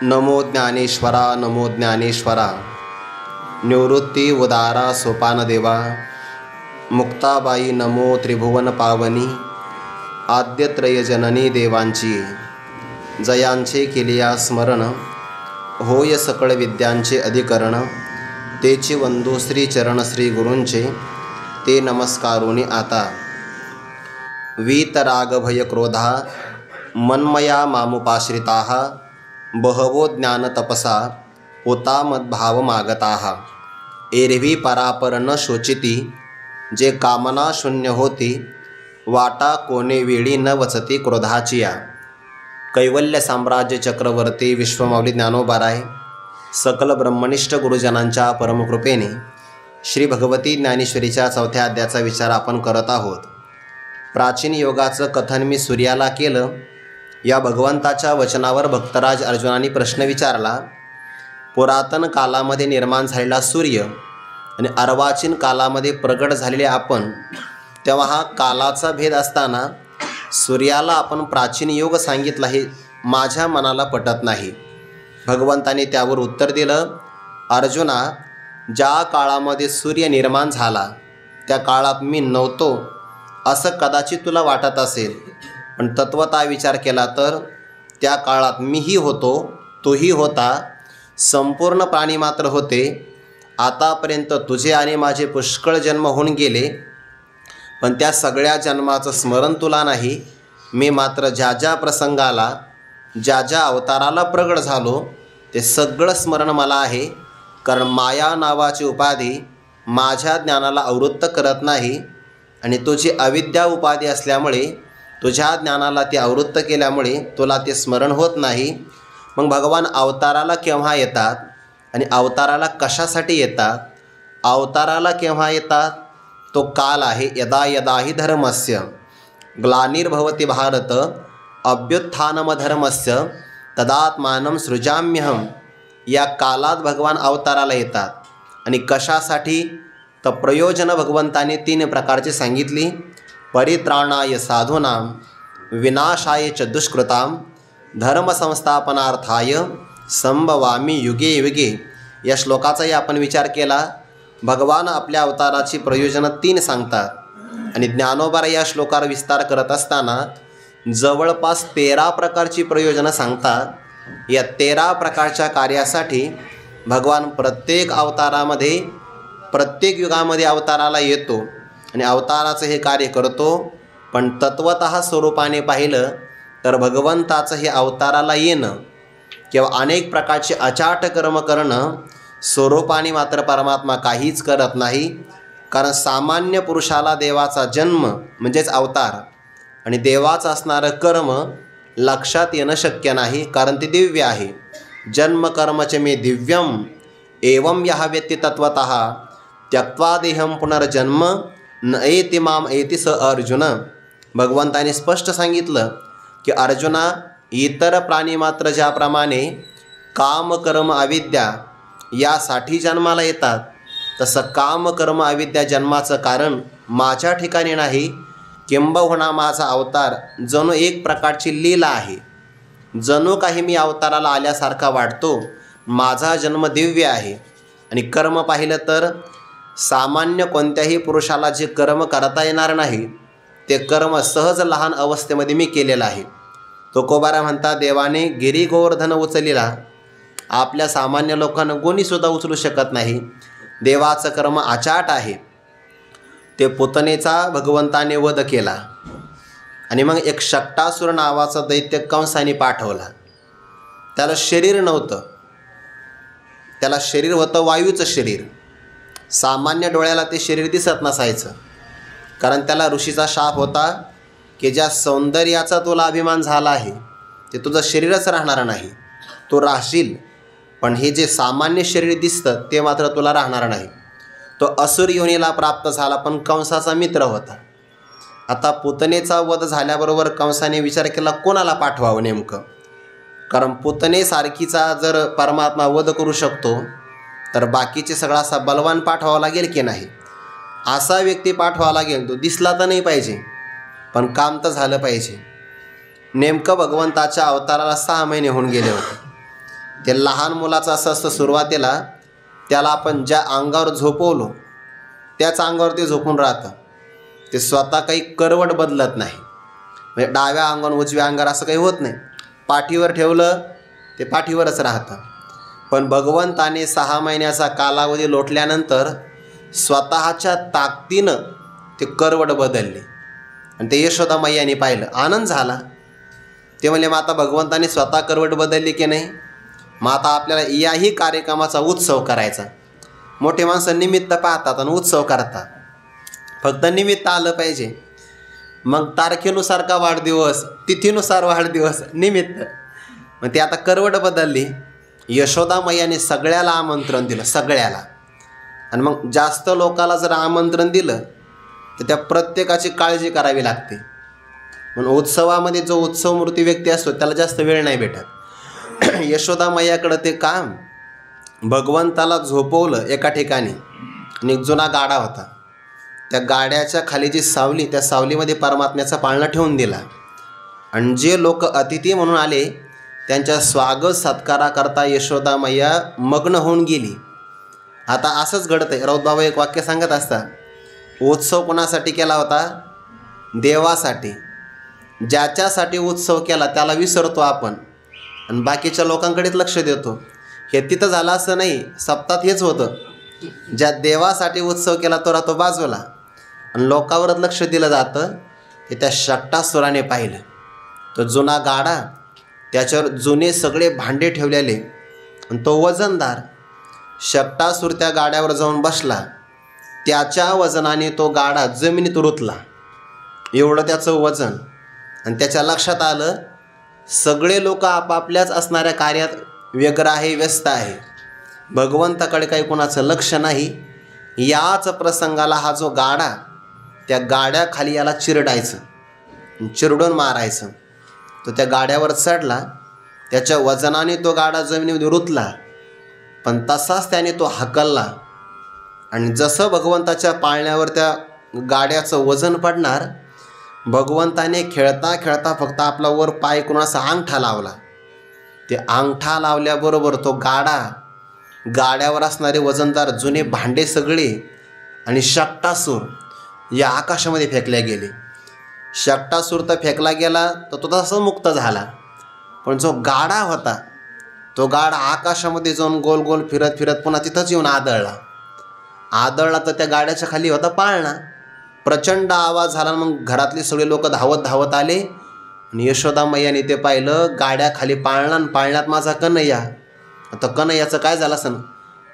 नमो ज्ञानेश्वरा नमो ज्ञानेश्वरा। निवृत्ती उदारा सोपान देवा। मुक्ताबाई नमो त्रिभुवन पावनी। आद्यत्रय जननी देवांची जयांचे केलिया स्मरण। होय सकळ विद्यांचे अधिकरण। तेची वंदू श्री चरण श्री गुरूंचे ते नमस्कारोनी आता। वीतराग भय क्रोधा मन्मया मामुपाश्रिताः। बहवो ज्ञान तपसा होता मद्भाव मागताः। एरवी परापर न शोचिती जे कामना शून्य होती। वाटा कोणे वेळी न वचती क्रोधाचिया। कैवल्य साम्राज्य चक्रवर्ती विश्वमाऊली ज्ञानोबाराय सकल ब्रह्मनिष्ठ गुरुजनांच्या परमकृपेने श्री भगवती ज्ञानेश्वरीच्या 4थ्या अध्यायाचा विचार आपण करत आहोत। प्राचीन योगाचं कथन मी सूर्याला केलं। या भगवंताच्या वचनावर भक्तराज अर्जुनाने प्रश्न विचारला। पुरातन कालामध्ये निर्माण झालेला सूर्य आणि अर्वाचीन कालामध्ये प्रगट झालेले आपण, तेव्हा हा कालाचा भेद असताना सूर्याला आपण प्राचीन योग सांगितला हे माझ्या मनाला पटत नाही। भगवंताने त्यावर उत्तर दिलं, अर्जुना, ज्या काळामध्ये सूर्य निर्माण झाला त्या काळात मी नव्हतो असं कदाचित तुला वाटत असेल, पण तत्वता विचार केला तर त्या काळात मीही होतो, तोही होता, संपूर्ण प्राणी मात्र होते। आतापर्यंत तुझे आणि माझे पुष्कळ जन्म होऊन गेले, पण त्या सगळ्या जन्माचं स्मरण तुला नाही। मी मात्र ज्या ज्या प्रसंगाला ज्या ज्या अवताराला प्रगट झालो ते सगळं स्मरण मला आहे। कारण माया नावाची उपाधी माझ्या ज्ञानाला आवृत्त करत नाही आणि तुझी अविद्या उपाधी असल्यामुळे तुझ्या ज्ञानाला ती आवृत्त केल्यामुळे तुला ते स्मरण होत नाही। मग भगवान अवताराला केव्हा येतात आणि अवताराला कशासाठी येतात? अवताराला केव्हा येतात? तो काल आहे यदा यदा हि धर्मस्य ग्लानिर्भवति भारत अभ्युत्थानमधर्मस्य तदात्मानं सृजाम्यहम। या कालात भगवान अवताराला येतात आणि कशासाठी? तर प्रयोजन भगवंताने 3 प्रकारची सांगितली। परित्राणाय साधूनां विनाशाय च दुष्कृतां धर्मसंस्थापनार्थाय संभवामी युगे युगे। या श्लोकाचाही आपण विचार केला। भगवान आपल्या अवताराची प्रयोजनं 3 सांगतात आणि ज्ञानोबा या श्लोकावर विस्तार करत असताना जवळपास 13 प्रकारची प्रयोजनं सांगतात। या 13 प्रकारच्या कार्यासाठी भगवान प्रत्येक अवतारामध्ये प्रत्येक युगामध्ये अवताराला येतो आणि अवताराचं हे कार्य करतो। पण तत्वतः स्वरूपाने पाहिलं तर भगवंताचं हे अवताराला येणं किंवा अनेक प्रकारचे अचाट कर्म करणं, स्वरूपाने मात्र परमात्मा काहीच करत नाही। कारण सामान्य पुरुषाला देवाचा जन्म म्हणजेच अवतार आणि देवाचं असणारं कर्म लक्षात येणं शक्य नाही, कारण ते दिव्य आहे। जन्म कर्मच मे दिव्यम एवं यः वेत्ति तत्वतः त्यक्त्वा देहं पुनर्जन्म न एति माम एति स अर्जुन। भगवंताने स्पष्ट सांगितलं की अर्जुना, इतर प्राणी मात्र ज्याप्रमाणे काम कर्म अविद्या यासाठी जन्माला येतात, तसं काम कर्म अविद्या जन्माचं कारण माझ्या ठिकाणी नाही, किंबहुना माझा अवतार जणू एक प्रकारची लीला आहे। जणू काही मी अवताराला आल्यासारखा वाटतो। माझा जन्म दिव्य आहे आणि कर्म पाहिलं तर सामान्य कोणत्याही पुरुषाला जे कर्म करता येणार नाही ते कर्म सहज लहान अवस्थेमध्ये मी केलेलं आहे। तुकोबारा म्हणतात, देवाने गिरी गोवर्धन उचलला, आपल्या सामान्य लोकांना कोणीसुद्धा उचलू शकत नाही। देवाचं कर्म अचाट आहे। ते पुतनेचा भगवंताने वध केला आणि मग एक शक्टासुर नावाचा दैत्य कंसाने पाठवला। त्याला शरीर नव्हतं, त्याला शरीर होतं वायूचं शरीर। सामान्य डोळ्याला ते शरीर दिसत नसायचं, कारण त्याला ऋषीचा शाप होता की ज्या सौंदर्याचा तुला अभिमान झाला आहे ते तुझं शरीरच राहणार नाही, तू राहशील, पण हे जे सामान्य शरीर दिसतं ते मात्र तुला राहणार नाही। तो असुर योनीला प्राप्त झाला, पण कंसाचा मित्र होता। आता पुतनेचा वध झाल्याबरोबर कंसाने विचार केला कोणाला पाठवावं नेमकं, कारण पुतनेसारखीचा जर परमात्मा वध करू शकतो तर बाकीचे सगळा असा बलवान पाठवावा लागेल की नाही। असा व्यक्ती पाठवावा लागेल, तो दिसला तर नाही पाहिजे पण काम तर झालं पाहिजे। नेमकं भगवंताच्या अवताराला 6 महिने होऊन गेले होते। ते लहान मुलाचं असं असतं, सुरुवातीला त्याला आपण ज्या अंगावर झोपवलो त्याच अंगावर ते झोपून राहतं. ते स्वतः काही करवट बदलत नाही. म्हणजे डाव्या अंगावर उजव्या अंगावर असं काही होत नाही. पाठीवर ठेवलं ते पाठीवरच राहतं. पण भगवंताने 6 महिन्याचा कालावधी लोटल्यानंतर स्वतःच्या ताकदीनं ते करवट बदलले आणि ते यशोदा मैयाने पाहिलं. आनंद झाला. ते म्हणले, मग आता भगवंताने स्वतः करवट बदलली की नाही, मग आता आपल्याला याही कार्यक्रमाचा उत्सव करायचा. मोठे माणसं निमित्त पाहतात आणि उत्सव करतात. फक्त निमित्त आलं पाहिजे. मग तारखेनुसार का वाढदिवस, तिथीनुसार वाढदिवस, निमित्त. मग ते आता करवट बदलली. यशोदा मैयाने सगळ्याला आमंत्रण दिलं, सगळ्याला. आणि मग जास्त लोकाला जर आमंत्रण दिलं तर त्या प्रत्येकाची काळजी करावी लागते. म्हणून उत्सवामध्ये जो उत्सव मूर्ती व्यक्ती असतो त्याला जास्त वेळ नाही भेटत. यशोदा मैयाकडं ते काम, भगवंताला झोपवलं एका ठिकाणी आणि एक जुना गाडा होता. त्या गाड्याच्या खाली जी सावली, त्या सावलीमध्ये परमात्म्याचा पाळणा ठेवून दिला. आणि जे लोक अतिथी म्हणून आले त्यांच्या स्वागत सत्काराकरता यशोदा मैया मग्न होऊन गेली. आता असंच घडतं आहे. राऊत बाबा एक वाक्य सांगत असतात, उत्सव कोणासाठी केला होता? देवासाठी. ज्याच्यासाठी उत्सव केला त्याला विसरतो आपण आणि बाकीच्या लोकांकडेच लक्ष देतो. हे तिथं झालं असं नाही. सप्तात हेच होतं. ज्या देवासाठी उत्सव केला तो राहतो बाजूला आणि लोकांवरच लक्ष दिलं जातं. हे त्या शट्टासुराने पाहिलं. तो जुना गाडा, त्याच्यावर जुने सगळे भांडे ठेवलेले आणि तो वजनदार. शट्टासूर त्या गाड्यावर जाऊन बसला. त्याच्या वजनाने तो गाडा जमिनीत रुतला. एवढं त्याचं वजन. आणि त्याच्या लक्षात आलं सगळे लोक आपापल्याच असणाऱ्या कार्यात व्यग्र आहे, व्यस्त आहे. भगवंताकडे काही कोणाचं लक्ष नाही. याच प्रसंगाला हा जो गाडा, त्या गाड्याखाली याला चिरडायचं, चिरडून मारायचं. तो त्या गाड्यावर चढला. त्याच्या वजनाने तो गाडा जमिनीमध्ये रुतला. पण तसाच त्याने तो हकलला. आणि जसं भगवंताच्या पाळण्यावर त्या गाड्याचं वजन पडणार, भगवंताने खेळता खेळता फक्त आपला वर पाय करून असा अंगठा लावला. ते अंगठा लावल्याबरोबर तो गाडा, गाड्यावर असणारे वजनदार जुने भांडे सगळे आणि शट्टासूर या आकाशामध्ये फेकल्या गेले. शट्टासूर तर फेकला गेला तर तो तसा मुक्त झाला. पण जो गाडा होता तो गाडा आकाशामध्ये जाऊन गोल गोल फिरत फिरत पुन्हा तिथंच येऊन आदळला तर त्या गाड्याच्या खाली होता पाळणा. प्रचंड आवाज झाला. मग घरातले सगळे लोक धावत धावत आले आणि यशोदा मैयाने ते पाहिलं, गाड्याखाली पाळणा आणि पाळण्यात माझा कन्हैया. आता कन्हैयाचं काय झालं असं,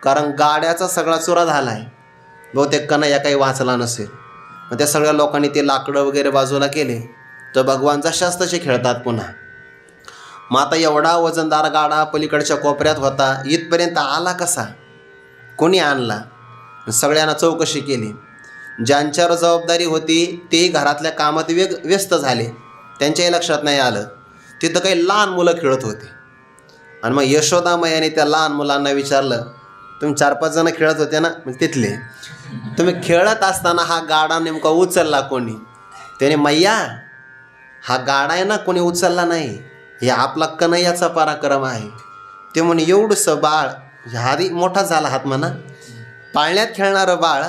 कारण गाड्याचा सगळा चुरा झाला आहे. बहुतेक कन्हैया काही वाचला नसेल. मग त्या सगळ्या लोकांनी ते लाकडं वगैरे बाजूला केले. तर भगवान जशाच तसे खेळतात पुन्हा. मग आता एवढा वजनदार गाडा पलीकडच्या कोपऱ्यात होता, इथपर्यंत आला कसा, कोणी आणला? सगळ्यांना चौकशी केली. ज्यांच्यावर जबाबदारी होती तेही घरातल्या कामात व्यस्त झाले. त्यांच्याही लक्षात नाही आलं. तिथं काही लहान मुलं खेळत होते. आणि मग यशोदा मैयाने त्या लहान मुलांना विचारलं, तुम्ही 4-5 जण खेळत होते ना, तिथले तुम्ही खेळत असताना हा गाडा नेमका उचलला कोणी? त्याने, मैया हा गाडा आहे ना कोणी उचलला नाही, हे आपला कन्हैयाचा पराक्रम आहे. ते म्हणे, एवढंसं बाळ, हारी मोठा झाला हात म्हणा, पाळण्यात खेळणारं बाळ,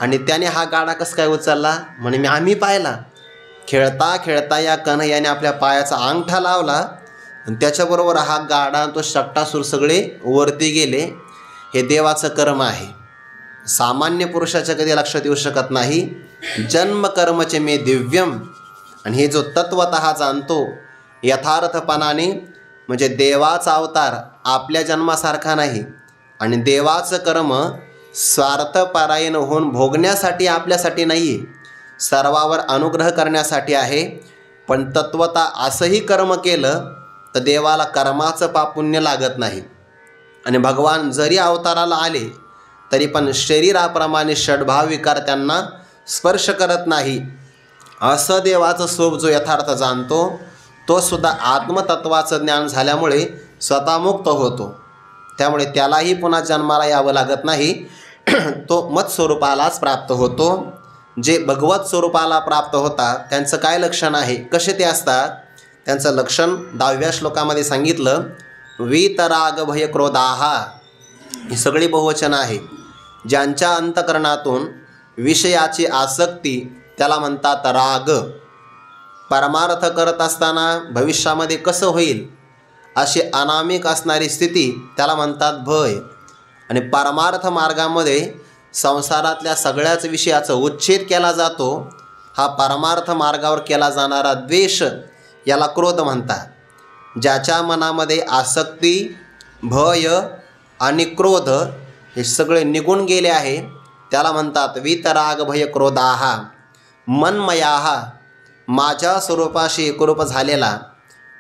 आणि त्याने हा गाडा कसं काय उचलला? म्हणे, आम्ही पाहिला. खेळता खेळता या कन्हैयाने आपल्या पायाचा अंगठा लावला आणि त्याच्याबरोबर हा गाडा तो शट्टासूर सगळे वरती गेले. हे देवाचं कर्म आहे. सामान्य पुरुषाच्या कधी लक्षात येऊ शकत नाही. जन्म कर्मचे मे दिव्यम. आणि हे जो तत्वतः जाणतो यथार्थपणाने, म्हणजे देवाचा अवतार आपल्या जन्मासारखा नाही आणि देवाचं कर्म स्वार्थपरायण होऊन भोगण्यासाठी आपल्यासाठी नाही आहे, सर्वावर अनुग्रह करण्यासाठी आहे. पण तत्वतः असंही कर्म केलं तर देवाला कर्माचं पापुण्य लागत नाही. आणि भगवान जरी अवताराला आले तरी पण शरीराप्रमाणे षड्भाव विकार त्यांना स्पर्श करत नाही. असं देवाचं स्वरूप जो यथार्थ जाणतो तो सुद्धा आत्मतत्वाचं ज्ञान झाल्यामुळे स्वतः मुक्त होतो. त्यामुळे त्यालाही पुन्हा जन्माला यावं लागत नाही. तो मत स्वरूपालाच प्राप्त होतो. जे भगवत स्वरूपाला प्राप्त होतात त्यांचं काय लक्षण आहे, कसे ते असतात, त्यांचं लक्षण 10व्या श्लोकामध्ये सांगितलं. वीतराग भय क्रोधाहा ही सगळी बहुवचन आहे. ज्यांच्या अंतकरणातून विषयाची आसक्ती त्याला म्हणतात राग. परमार्थ करत असताना भविष्यामध्ये कसं होईल अशी अनामिक असणारी स्थिती त्याला म्हणतात भय. आणि परमार्थ मार्गामध्ये संसारातल्या सगळ्याच विषयाचा उच्छेद केला जातो. हा परमार्थ मार्गावर केला जाणारा द्वेष याला क्रोध म्हणतात. ज्याच्या मनामध्ये आसक्ती, भय आणि क्रोध हे सगळे निघून गेले आहे त्याला म्हणतात वीतराग भय क्रोधाहा. मनमयाहा माझ्या स्वरूपाशी एकरूप झालेला,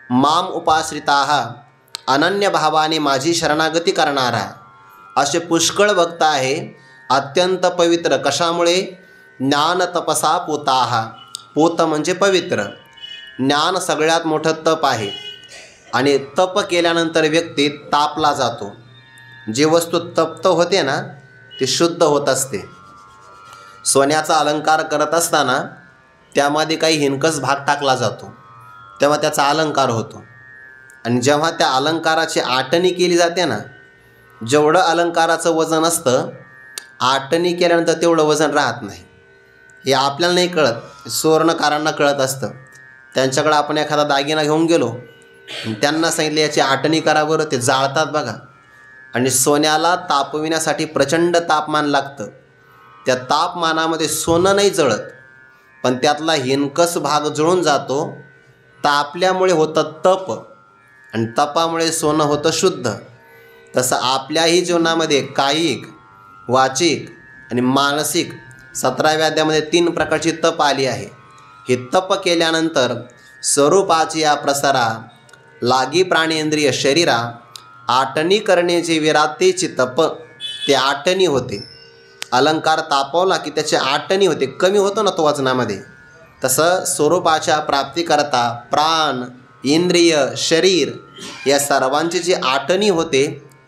माम उपाश्रिताहा अनन्य भावाने माझी शरणागती करणारा असे पुष्कळ भक्त आहे. अत्यंत पवित्र कशामुळे? ज्ञान तपसा पूताहा. पूत म्हणजे पवित्र. ज्ञान सगळ्यात मोठं तप आहे आणि तप केल्यानंतर व्यक्ती तापला जातो. जी वस्तू तप्त होते ना ती शुद्ध होत असते. सोन्याचा अलंकार करत असताना त्यामध्ये काही हिणकस भाग टाकला जातो तेव्हा त्याचा अलंकार होतो. आणि जेव्हा त्या अलंकाराची आटणी केली जाते ना, जेवढं अलंकाराचं वजन असतं आटणी केल्यानंतर तेवढं वजन राहत नाही. हे आपल्याला नाही कळत, सुवर्णकारांना कळत असतं. त्यांच्याकडे आपण एखादा दागिना घेऊन गेलो त्यांना सांगितले याची आटणी करा बरं, ते जाळतात बघा. आणि सोन्याला तापविण्यासाठी प्रचंड तापमान लागतं. त्या तापमानामध्ये सोनं नाही जळत पण त्यातला हिणकस भाग जळून जातो. तापल्यामुळे होतं तप आणि तपामुळे सोनं होतं शुद्ध. तसं आपल्याही जीवनामध्ये कायिक, वाचिक आणि मानसिक 17व्या अध्यायामध्ये 3 प्रकारची तप आली आहे. हे तप केल्यानंतर स्वरूपाची या प्रसारा लागी प्राणेंद्रिय शरीरा आटणी करण्याची विरातेची तप ते आटणी होते. अलंकार तापवला की त्याची आटणी होते, कमी होतो ना तो वजनामध्ये. तसं स्वरूपाच्या प्राप्तीकरता प्राण, इंद्रिय, शरीर या सर्वांची जी आटणी होते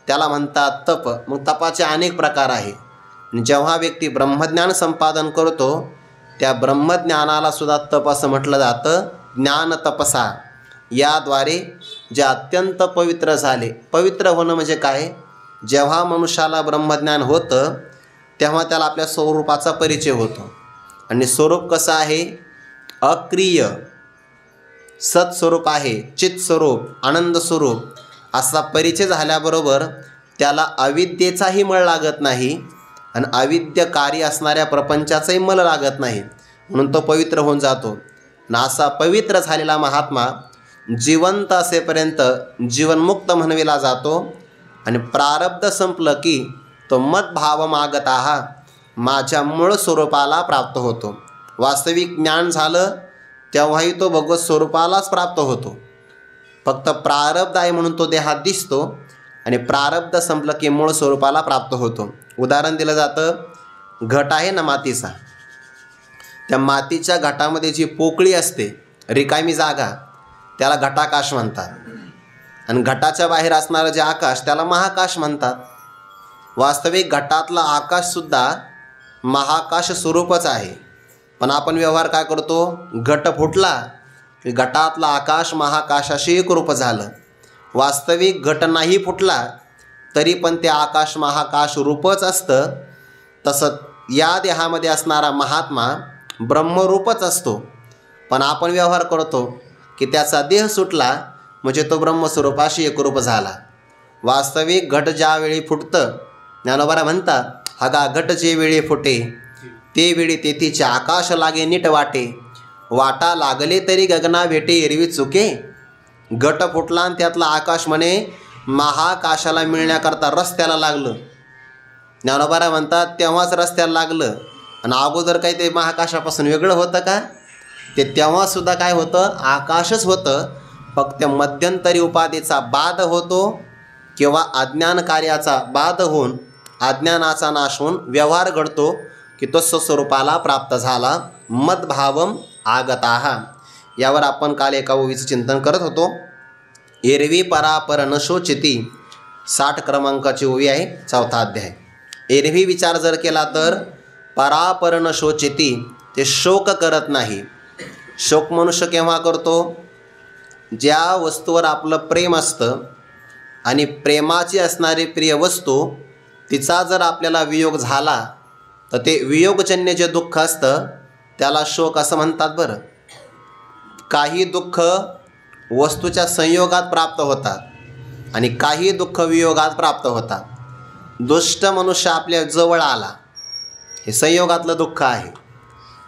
त्याला म्हणतात तप. मग तपाचे अनेक प्रकार आहे. जेव्हा व्यक्ती ब्रह्मज्ञान संपादन करतो त्या ब्रह्मज्ञानाला सुद्धा तप असं म्हटलं जातं. ज्ञान तपसा याद्वारे जे अत्यंत पवित्र झाले. पवित्र होणं म्हणजे काय? जेव्हा मनुष्याला ब्रह्मज्ञान होतं तेव्हा त्याला आपल्या स्वरूपाचा परिचय होतो. आणि स्वरूप कसं आहे? अक्रिय सत्स्वरूप आहे, चित्स्वरूप, आनंद स्वरूप असा परिचय झाल्याबरोबर त्याला अविद्येचाही मळ लागत नाही आणि अविद्यकारी असणाऱ्या प्रपंचाचाही मल लागत नाही, म्हणून तो पवित्र होऊन जातो. आणि असा पवित्र झालेला महात्मा जिवंत असेपर्यंत जीवनमुक्त म्हणविला जातो. आणि प्रारब्ध संपलं की तो मद्भाव मागताहा माझ्या मूळ स्वरूपाला प्राप्त होतो. वास्तविक ज्ञान झालं तेव्हाही तो भगवत स्वरूपालाच प्राप्त होतो. फक्त प्रारब्ध आहे म्हणून तो देहात दिसतो आणि प्रारब्ध संपलं की मूळ स्वरूपाला प्राप्त होतो. उदाहरण दिलं जातं, घट आहे ना मातीचा, त्या मातीच्या घटामध्ये जी पोकळी असते, रिकामी जागा, त्याला घटाकाश म्हणतात. आणि घटाच्या बाहेर असणारं जे आकाश त्याला महाकाश म्हणतात. वास्तविक घटातला आकाशसुद्धा महाकाश स्वरूपच आहे. पण आपण व्यवहार काय करतो? घट फुटला की घटातला आकाश महाकाशाशी एकरूप झालं. वास्तविक घट नाही फुटला तरी पण ते आकाश महाकाश रूपच असतं. तसं या देहामध्ये असणारा महात्मा ब्रह्मरूपच असतो. पण आपण व्यवहार करतो की त्याचा देह सुटला म्हणजे तो ब्रह्मस्वरूपाशी एकरूप झाला. वास्तविक घट ज्यावेळी फुटतं, ज्ञानोबा म्हणतात, हगा घट जे वेळी फुटे ते वेळी तेथीचे आकाश लागे नीट वाटे, वाटा लागले तरी गगना भेटे एरवी चुके. घट फुटला आणि त्यातला आकाश म्हणे महाकाशाला मिळण्याकरता रस्त्याला लागलं. ज्ञानोबा म्हणतात तेव्हाच रस्त्याला लागलं. आणि अगोदर काही ते महाकाशापासून वेगळं होतं का? ते तेव्हासुद्धा काय होतं? आकाशच होतं. फक्त मध्यंतरी उपाधीचा बाध होतो किंवा अज्ञान कार्याचा बाध होऊन अज्ञानाचा नाश होऊन व्यवहार घडतो की तो स्वस्वरूपाला प्राप्त झाला. मद्भावम आगताहा. यावर आपण काल एका ओवीचं चिंतन करत होतो. एरवी परापर न शोचिती 60 क्रमांकाची ओवी आहे, 4था अध्याय. एरवी विचार जर केला तर परापर न शोचिती, ते शोक करत नाही. शोक मनुष्य केव्हा करतो? ज्या वस्तूवर आपलं प्रेम असतं आणि प्रेमाची असणारी प्रिय वस्तू तिचा जर आपल्याला वियोग झाला तर ते वियोगजन्य जे दुःख असतं त्याला शोक असं म्हणतात बरं. काही दुःख वस्तूच्या संयोगात प्राप्त होतात आणि काही दुःख वियोगात प्राप्त होतात. दुष्ट मनुष्य आपल्या जवळ आला हे संयोगातलं दुःख आहे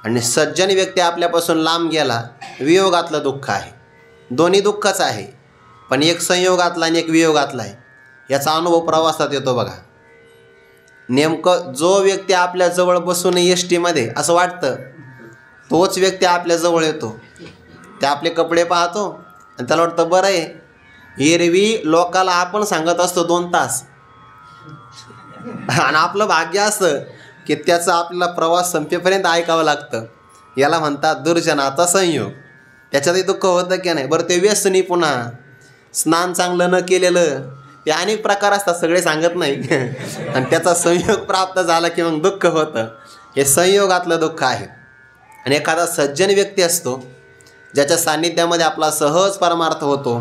आणि सज्जन व्यक्ती आपल्यापासून लांब गेला वियोगातलं दुःख आहे. दोन्ही दुःखच आहे, पण एक संयोगातला आणि एक वियोगातला आहे. याचा अनुभव प्रवासात येतो बघा. नेमकं जो व्यक्ती आपल्या जवळ बसून एस टीमध्ये असं वाटतं तोच व्यक्ती आपल्या जवळ येतो. ते आपले कपडे पाहतो आणि त्याला वाटतं बरं आहे. एरवी लोकाला आपण सांगत असतो 2 तास आणि आपलं भाग्य असं की त्याचा आपल्याला प्रवास संपेपर्यंत ऐकावं लागतं. याला म्हणतात दुर्जनाचा संयोग. त्याच्यातही दुःख होतं की नाही. बरं ते व्यसनी पुन्हा स्नान चांगलं न केलेलं हे अनेक प्रकार असतात, सगळे सांगत नाही आणि त्याचा संयोग प्राप्त झाला की मग दुःख होतं. हे संयोगातलं दुःख आहे. आणि एखादा सज्जन व्यक्ती असतो ज्याच्या सान्निध्यामध्ये आपला सहज परमार्थ होतो.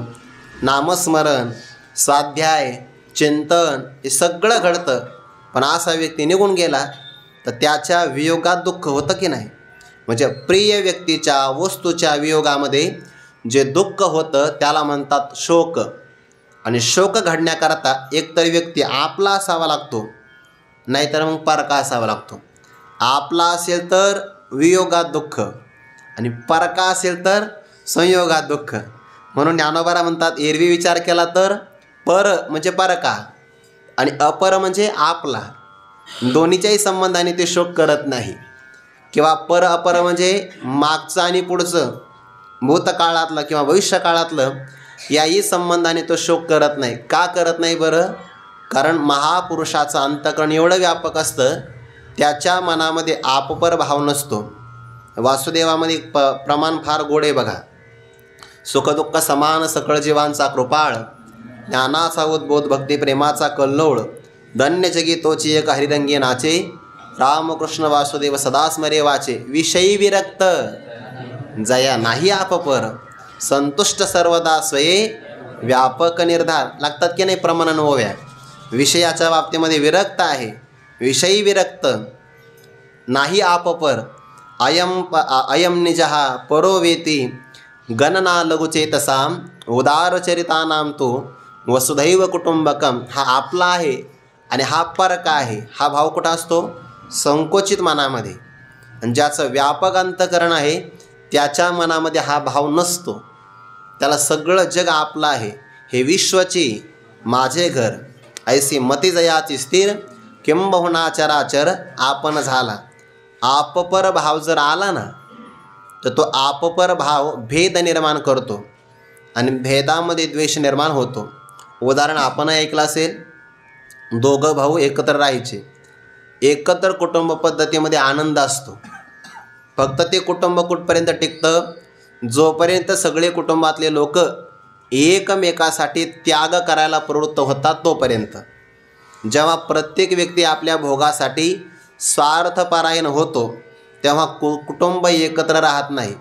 नामस्मरण, स्वाध्याय, चिंतन हे सगळं घडतं. पण असा व्यक्ती निघून गेला तर त्याच्या वियोगात दुःख होतं की नाही. म्हणजे प्रिय व्यक्तीच्या वस्तूच्या वियोगामध्ये जे दुःख होतं त्याला म्हणतात शोक. आणि शोक घडण्याकरता एकतर व्यक्ती आपला असावा लागतो, नाहीतर मग परका असावा लागतो. आपला असेल तर वियोगात दुःख आणि परका असेल तर संयोगात दुःख. म्हणून ज्ञानोबा म्हणतात एरवी विचार केला तर पर म्हणजे परका आणि अपर म्हणजे आपला. दोन्हीच्याही संबंधाने ते शोक करत नाही. किंवा पर अपर म्हणजे मागचं आणि पुढचं, भूतकाळातलं किंवा भविष्यकाळातलं याही संबंधाने तो शोक करत नाही. का करत नाही बरं? कारण महापुरुषाचं अंतःकरण एवढं व्यापक असतं त्याच्या मनामध्ये आपपर भाव नसतो. वासुदेवामध्ये प्रमाण फार गोड आहे बघा. सुखदुःख समान सकळ जीवांचा कृपाळ, ज्ञानाचा उद्बोध भक्ती प्रेमाचा कल्लोळ, धन्य जगी तोची एक हरिरंगी नाचे, रामकृष्ण वासुदेव सदा स्मरे वाचे, विषयी विरक्त जया नाही आपपर, संतुष्ट सर्वदा स्वये व्यापक निर्धार. लागतात की नाही प्रमाण ओव्या. विषयाच्या बाबतीमध्ये विरक्त आहे, विषयी विरक्त नाही आपपर, अयम निजहा परो वेती, गणना लघुचेतसाम उदारचरितानाम तो वसुधैव कुटुंबकम. हा आपला आहे आणि हा परका आहे. हा भाव कुठं असतो? संकोचित मनामध्ये. आणि ज्याचं व्यापक अंतःकरण आहे त्याच्या मनामध्ये हा भाव नसतो. त्याला सगळं जग आपलं आहे. हे विश्वची माझे घर ऐसी मती जयाची स्थिर, किंबहुना चराचर आपण झाला. आपपर भाव जर आला ना तर तो आपपर भाव भेद निर्माण करतो आणि भेदामध्ये द्वेष निर्माण होतो. उदाहरण आपण ऐकलं असेल, 2 भाऊ एकत्र राहायचे. एकत्र कुटुंब पद्धतीमध्ये आनंद असतो. फक्त ते कुटुंब कुठपर्यंत टिकतं? जोपर्यंत सगळे कुटुंबातले लोक एकमेकासाठी त्याग करायला प्रवृत्त होतात तोपर्यंत. जेव्हा प्रत्येक व्यक्ती आपल्या भोगासाठी स्वार्थपरायण होतो तेव्हा कुटुंब एकत्र राहत नाही.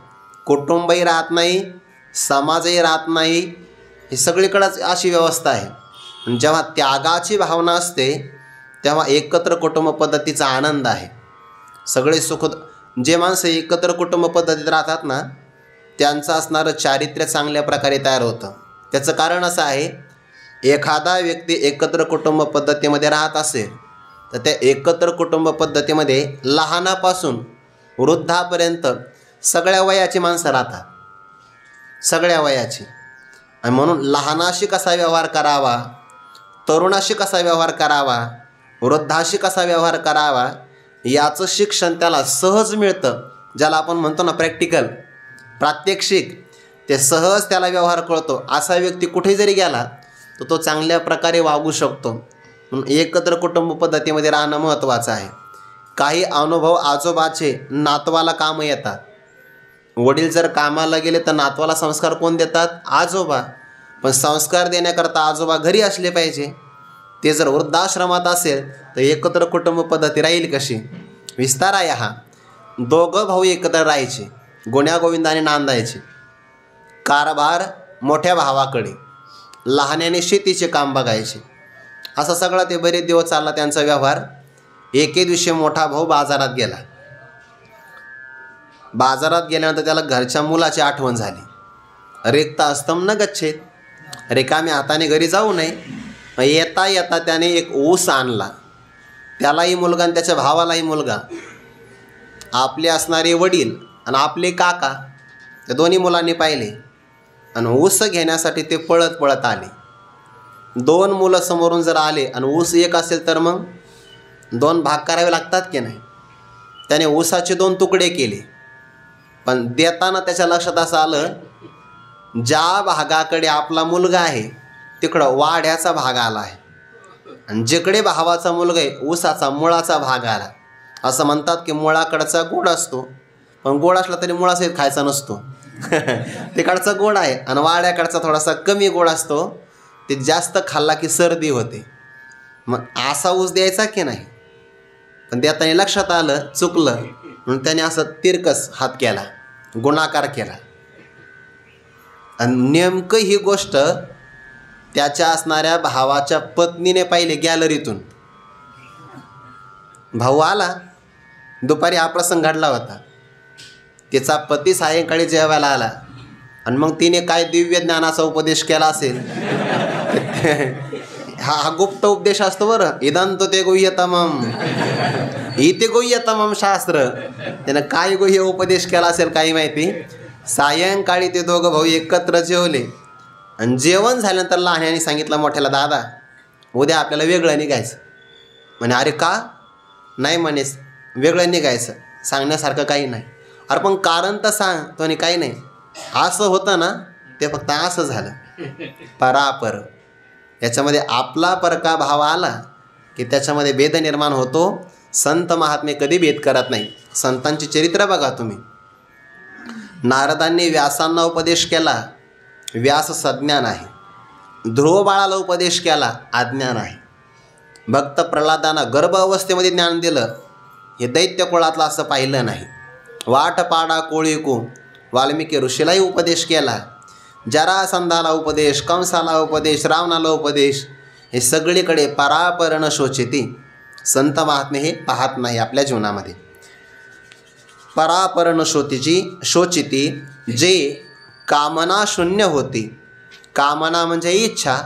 कुटुंबही राहत नाही, समाजही राहत नाही. हे सगळीकडंच अशी व्यवस्था आहे. जेव्हा त्यागाची भावना असते तेव्हा एकत्र कुटुंब पद्धतीचा आनंद आहे. सगळे सुख. जे माणसं एकत्र कुटुंब पद्धतीत राहतात ना त्यांचं असणारं चारित्र्य चांगल्या प्रकारे तयार होतं. त्याचं कारण असं आहे, एखादा व्यक्ती एकत्र कुटुंब पद्धतीमध्ये राहत असेल तर त्या एकत्र कुटुंब पद्धतीमध्ये लहानापासून वृद्धापर्यंत सगळ्या वयाची माणसं राहतात. सगळ्या वयाची. आणि म्हणून लहानाशी कसा व्यवहार करावा, तरुणाशी कसा व्यवहार करावा, वृद्धाशी कसा व्यवहार करावा याचं शिक्षण त्याला सहज मिळतं. ज्याला आपण म्हणतो ना प्रॅक्टिकल, प्रात्यक्षिक. ते सहज त्याला व्यवहार कळतो. असा व्यक्ती कुठे जरी गेला तर तो चांगल्या प्रकारे वागू शकतो. म्हणून एकत्र कुटुंब पद्धतीमध्ये राहणं महत्त्वाचं आहे. काही अनुभव आजोबाचे नातवाला कामं येतात. वडील जर कामाला गेले तर नातवाला संस्कार कोण देतात? आजोबा. पण संस्कार देण्याकरता आजोबा घरी असले पाहिजे. ते जर वृद्धाश्रमात असेल तर एकत्र कुटुंब पद्धती राहील कशी? विस्तार आहे हा. 2 भाऊ एकत्र राहायचे, गुण्यागोविंदाने नांदायचे. कारभार मोठ्या भावाकडे लहान्याने शेतीचे काम बघायचे. असं सगळं ते बरेच दिवस चालला त्यांचा व्यवहार. एके दिवशी मोठा भाऊ बाजारात गेला. बाजारात गेल्यानंतर त्याला घरच्या मुलाची आठवण झाली. रिक्त हस्तम न गच्छेत, रिकाम्या हाताने घरी जाऊ नये. येता येता त्याने एक ऊस आणला. त्यालाही मुलगा आणि त्याच्या भावालाही मुलगा. आपले असणारे वडील आणि आपले काका त्या दोन्ही मुलांनी पाहिले आणि ऊस घेण्यासाठी ते पळत पळत आले. 2 मुलं समोरून जर आले आणि ऊस एक असेल तर मग 2 भाग करावे लागतात की नाही. त्याने ऊसाचे 2 तुकडे केले. पण देताना त्याच्या लक्षात असं आलं, ज्या भागाकडे आपला मुलगा आहे तिकडं वाढ्याचा भाग आला आहे आणि जिकडे भावाचा मुलगा आहे ऊसाचा मुळाचा भाग आला. असं म्हणतात की मुळाकडचा गोड असतो, पण गोड असला तरी मुळासहित खायचा नसतो. तिकडचा गोड आहे आणि वाड्याकडचा थोडासा कमी गोड असतो. ते जास्त खाल्ला की सर्दी होते. मग असा ऊस द्यायचा की नाही. पण देताना लक्षात आलं चुकलं म्हणून त्याने असं तिरकस हात केला, गुणाकार केला. आणि नेमकं ही गोष्ट त्याच्या असणाऱ्या भावाच्या पत्नीने पाहिले गॅलरीतून. भाऊ आला. दुपारी हा प्रसंग घडला होता. तिचा पती सायंकाळी जेवायला आला आणि मग तिने काय दिव्य ज्ञानाचा उपदेश केला असेल. हा गुप्त उपदेश असतो बरं. इदंतो ते गुह्यतमम, इथे गुह्यतमम शास्त्र. त्यानं काय गुह्य उपदेश केला असेल काही माहिती. सायंकाळी ते दोघं भाऊ एकत्र जेवले आणि जेवण झाल्यानंतर लहान्याने सांगितलं मोठ्याला, दादा उद्या आपल्याला वेगळं निघायचं. म्हणे अरे का नाही. म्हणे वेगळं निघायचं सांगण्यासारखं काही नाही. अरे पण कारण तर सांग. तो नाही काही नाही. असं होतं ना, ते फक्त असं झालं. परापर याच्यामध्ये आपला परका भाव आला की त्याच्यामध्ये भेद निर्माण होतो. संत महात्मे कधी भेद करत नाही. संतांची चरित्र बघा तुम्ही. नारदांनी व्यासांना उपदेश केला, व्यास सज्ञान आहे. ध्रुव बाळाला उपदेश केला, अज्ञान आहे. भक्त प्रल्हादांना गर्भ अवस्थेमध्ये ज्ञान दिलं, हे दैत्य कुळातलं असं पाहिलं नाही. वाटपाडा कोळीकू वाल्मिकी ऋषीलाही उपदेश केला. जरासंधाला उपदेश, कंसाला उपदेश, रावणाला उपदेश. हे सगळीकडे परापरण शोचिती. संत महात्मे हे पाहत नाही आपल्या जीवनामध्ये. परापरण शोचिती जे कामना शून्य होती. कामना म्हणजे इच्छा,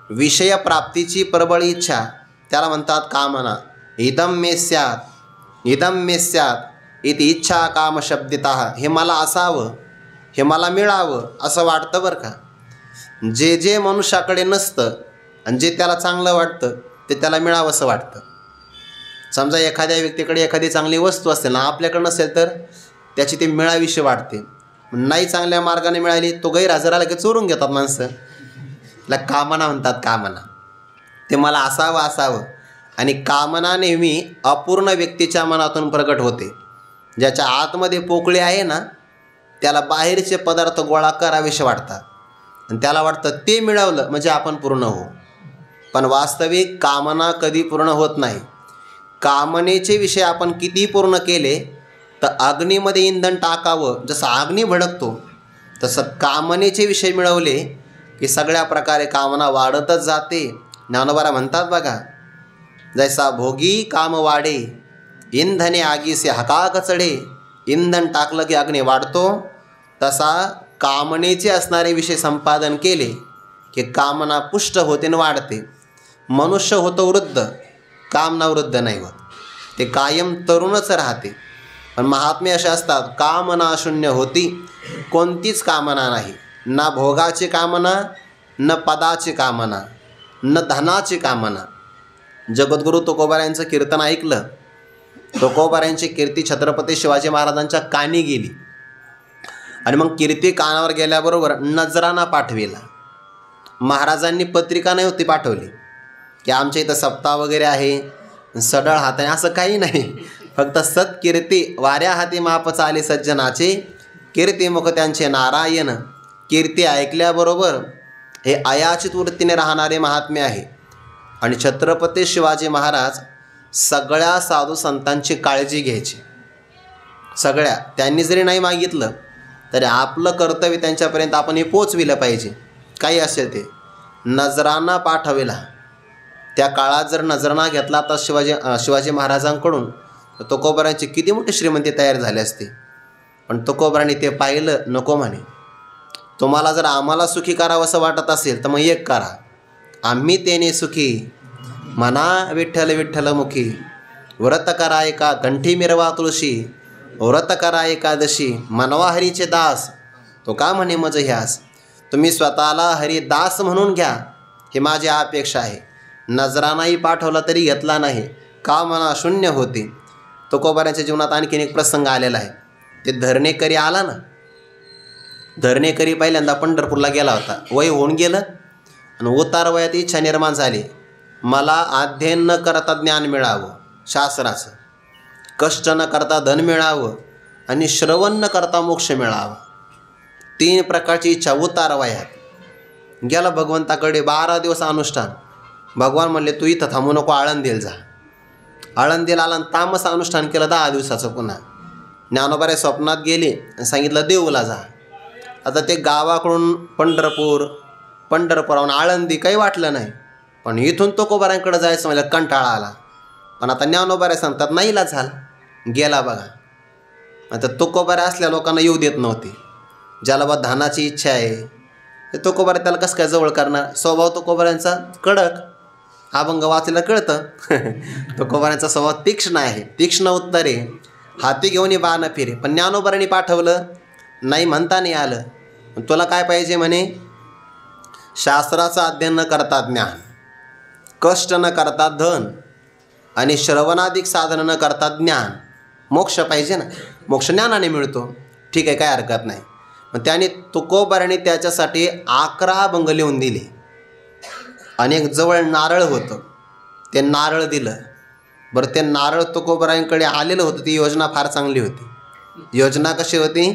विषयप्राप्तीची प्रबळ इच्छा, त्याला म्हणतात कामना. इदम मे स्यात्, इदम मे स्यात् इति इच्छा कामशब्दितः. हे मला असावं, हे मला मिळावं असं वाटतं बरं का. जे जे मनुष्याकडे नसतं आणि जे त्याला चांगलं वाटतं ते त्याला मिळावं असं वाटतं. समजा एखाद्या व्यक्तीकडे एखादी चांगली वस्तू असेल ना, आपल्याकडे नसेल तर त्याची ते मिळावीशी वाटते. नाही चांगल्या मार्गाने मिळाली तो गैरहजर आला की चोरून घेतात माणसं. त्याला कामना म्हणतात. कामना ते मला असावं असावं. आणि कामना नेहमी अपूर्ण व्यक्तीच्या मनातून प्रकट होते. ज्याच्या आतमध्ये पोकळी आहे ना, त्याला बाहेरचे पदार्थ गोळा करावेसे वाटतात आणि त्याला वाटतं ते मिळवलं म्हणजे आपण पूर्ण होऊ. पण वास्तविक कामना कधी पूर्ण होत नाही. कामनेचे विषय आपण किती पूर्ण केले तर अग्नीमध्ये इंधन टाकावं, जसं अग्नी भडकतो तसं कामनेचे विषय मिळवले की सगळ्या प्रकारे कामना वाढतच जाते. ज्ञानोबा म्हणतात बघा, जैसा भोगी काम वाढे, इंधने आगीसे हकाक चढे. इंधन टाकलं की अग्नी वाढतो, तसा कामनेचे असणारे विषय संपादन केले की कामना पुष्ट होते आणि वाढते. मनुष्य होतो वृद्ध, कामना वृद्ध नाही होत. ते कायम तरुणच राहते. पण महात्मे असे असतात, कामना शून्य होती. कोणतीच कामना नाही. ना भोगाची कामना, न पदाची कामना, न धनाची कामना. जगद्गुरू तुकोबारायांचं कीर्तन ऐकलं. तुकोबारायांची कीर्ती छत्रपती शिवाजी महाराजांच्या कानी गेली आणि मग कीर्ती कानावर गेल्याबरोबर नजराना पाठविला. महाराजांनी पत्रिका नाही होती पाठवली की आमच्या इथं सप्ताह वगैरे आहे, सडळ हात आहे, असं काही नाही. फक्त सत्कीर्ती वाऱ्या हाती माप चाले सज्जनाचे, कीर्तिमुख त्यांचे नारायण. कीर्ती ऐकल्याबरोबर हे अयाचित वृत्तीने राहणारे महात्मे आहे. आणि छत्रपती शिवाजी महाराज सगळ्या साधू संतांची काळजी घ्यायची. सगळ्या. त्यांनी जरी नाही मागितलं तरी आपलं कर्तव्य त्यांच्यापर्यंत आपण हे पोचविलं पाहिजे. काही असेल ते. नजराणा पाठविला. त्या काळात जर नजराणा घेतला तर शिवाजी महाराजांकडून तुकोबारांची किती मोठी श्रीमंती तयार झाली असती. पण तुकोबारांनी ते पाहिलं, नको म्हणे. तुम्हाला जर आम्हाला सुखी करावंसं वाटत असेल तर मग एक करा, आम्ही तेने सुखी म्हणा विठ्ठल विठ्ठल मुखी. व्रत करा एका कंठी मिरवा तुळशी, व्रत करा एकादशी मनवा हरीचे दास. तो का म्हणे मज ह्यास, तुम्ही स्वतःला हरिदास म्हणून घ्या, ही माझी अपेक्षा आहे. नजरानाही पाठवला तरी घेतला नाही, का मना शून्य होते. तुकोबारांच्या जीवनात आणखीन एक प्रसंग आलेला आहे. ते धरणेकरी आला ना, धरणेकरी पहिल्यांदा पंढरपूरला गेला होता. वय होऊन गेलं आणि उतार वयात इच्छा निर्माण झाली, मला अध्ययन न करता ज्ञान मिळावं शास्त्राचं, कष्ट न करता धन मिळावं आणि श्रवण न करता मोक्ष मिळावा. 3 प्रकारची इच्छा उतार वयात. गेला भगवंताकडे 12 दिवस अनुष्ठान. भगवान म्हणले तू इथं थांबू नको, आळंदीला जा. आळंदीला आला आणि तामस अनुष्ठान केलं 10 दिवसाचं. पुन्हा ज्ञानोबारे स्वप्नात गेले आणि सांगितलं देऊला जा. आता ते गावाकडून पंढरपुराहून आळंदी काही वाटलं नाही, पण इथून तुकोबारांकडे जायचं म्हणजे कंटाळा आला. पण आता ज्ञानोबारे सांगतात नाहीला झाला, गेला बघा. आता तुकोबारे असल्या लोकांना येऊ देत नव्हते. ज्याला बा धानाची इच्छा आहे ते तुकोबारे त्याला कसं काय जवळ करणार. स्वभाव तुकोबारांचा कडक, अभंग वाचलेलं कळतं. तुकोबारांचा स्वभाव तीक्ष्ण आहे, तीक्ष्ण उत्तरे, हाती घेऊन बाण फिरे. पण ज्ञानोबारांनी पाठवलं, नाही म्हणता नाही आलं. तुला काय पाहिजे म्हणे, शास्त्राचं अध्ययन न करता ज्ञान, कष्ट न करता धन आणि श्रवणाधिक साधन न करता ज्ञान. मोक्ष पाहिजे ना, मोक्ष ज्ञानाने मिळतो. ठीक आहे, काय हरकत नाही. मग त्याने तुकोबारांनी त्याच्यासाठी 11 अभंग लिहून दिले. आणि एक जवळ नारळ होतं, ते नारळ दिलं. बरं, ते नारळ तुकोबारांकडे आलेलं होतं. ती योजना फार चांगली होती. योजना कशी होती,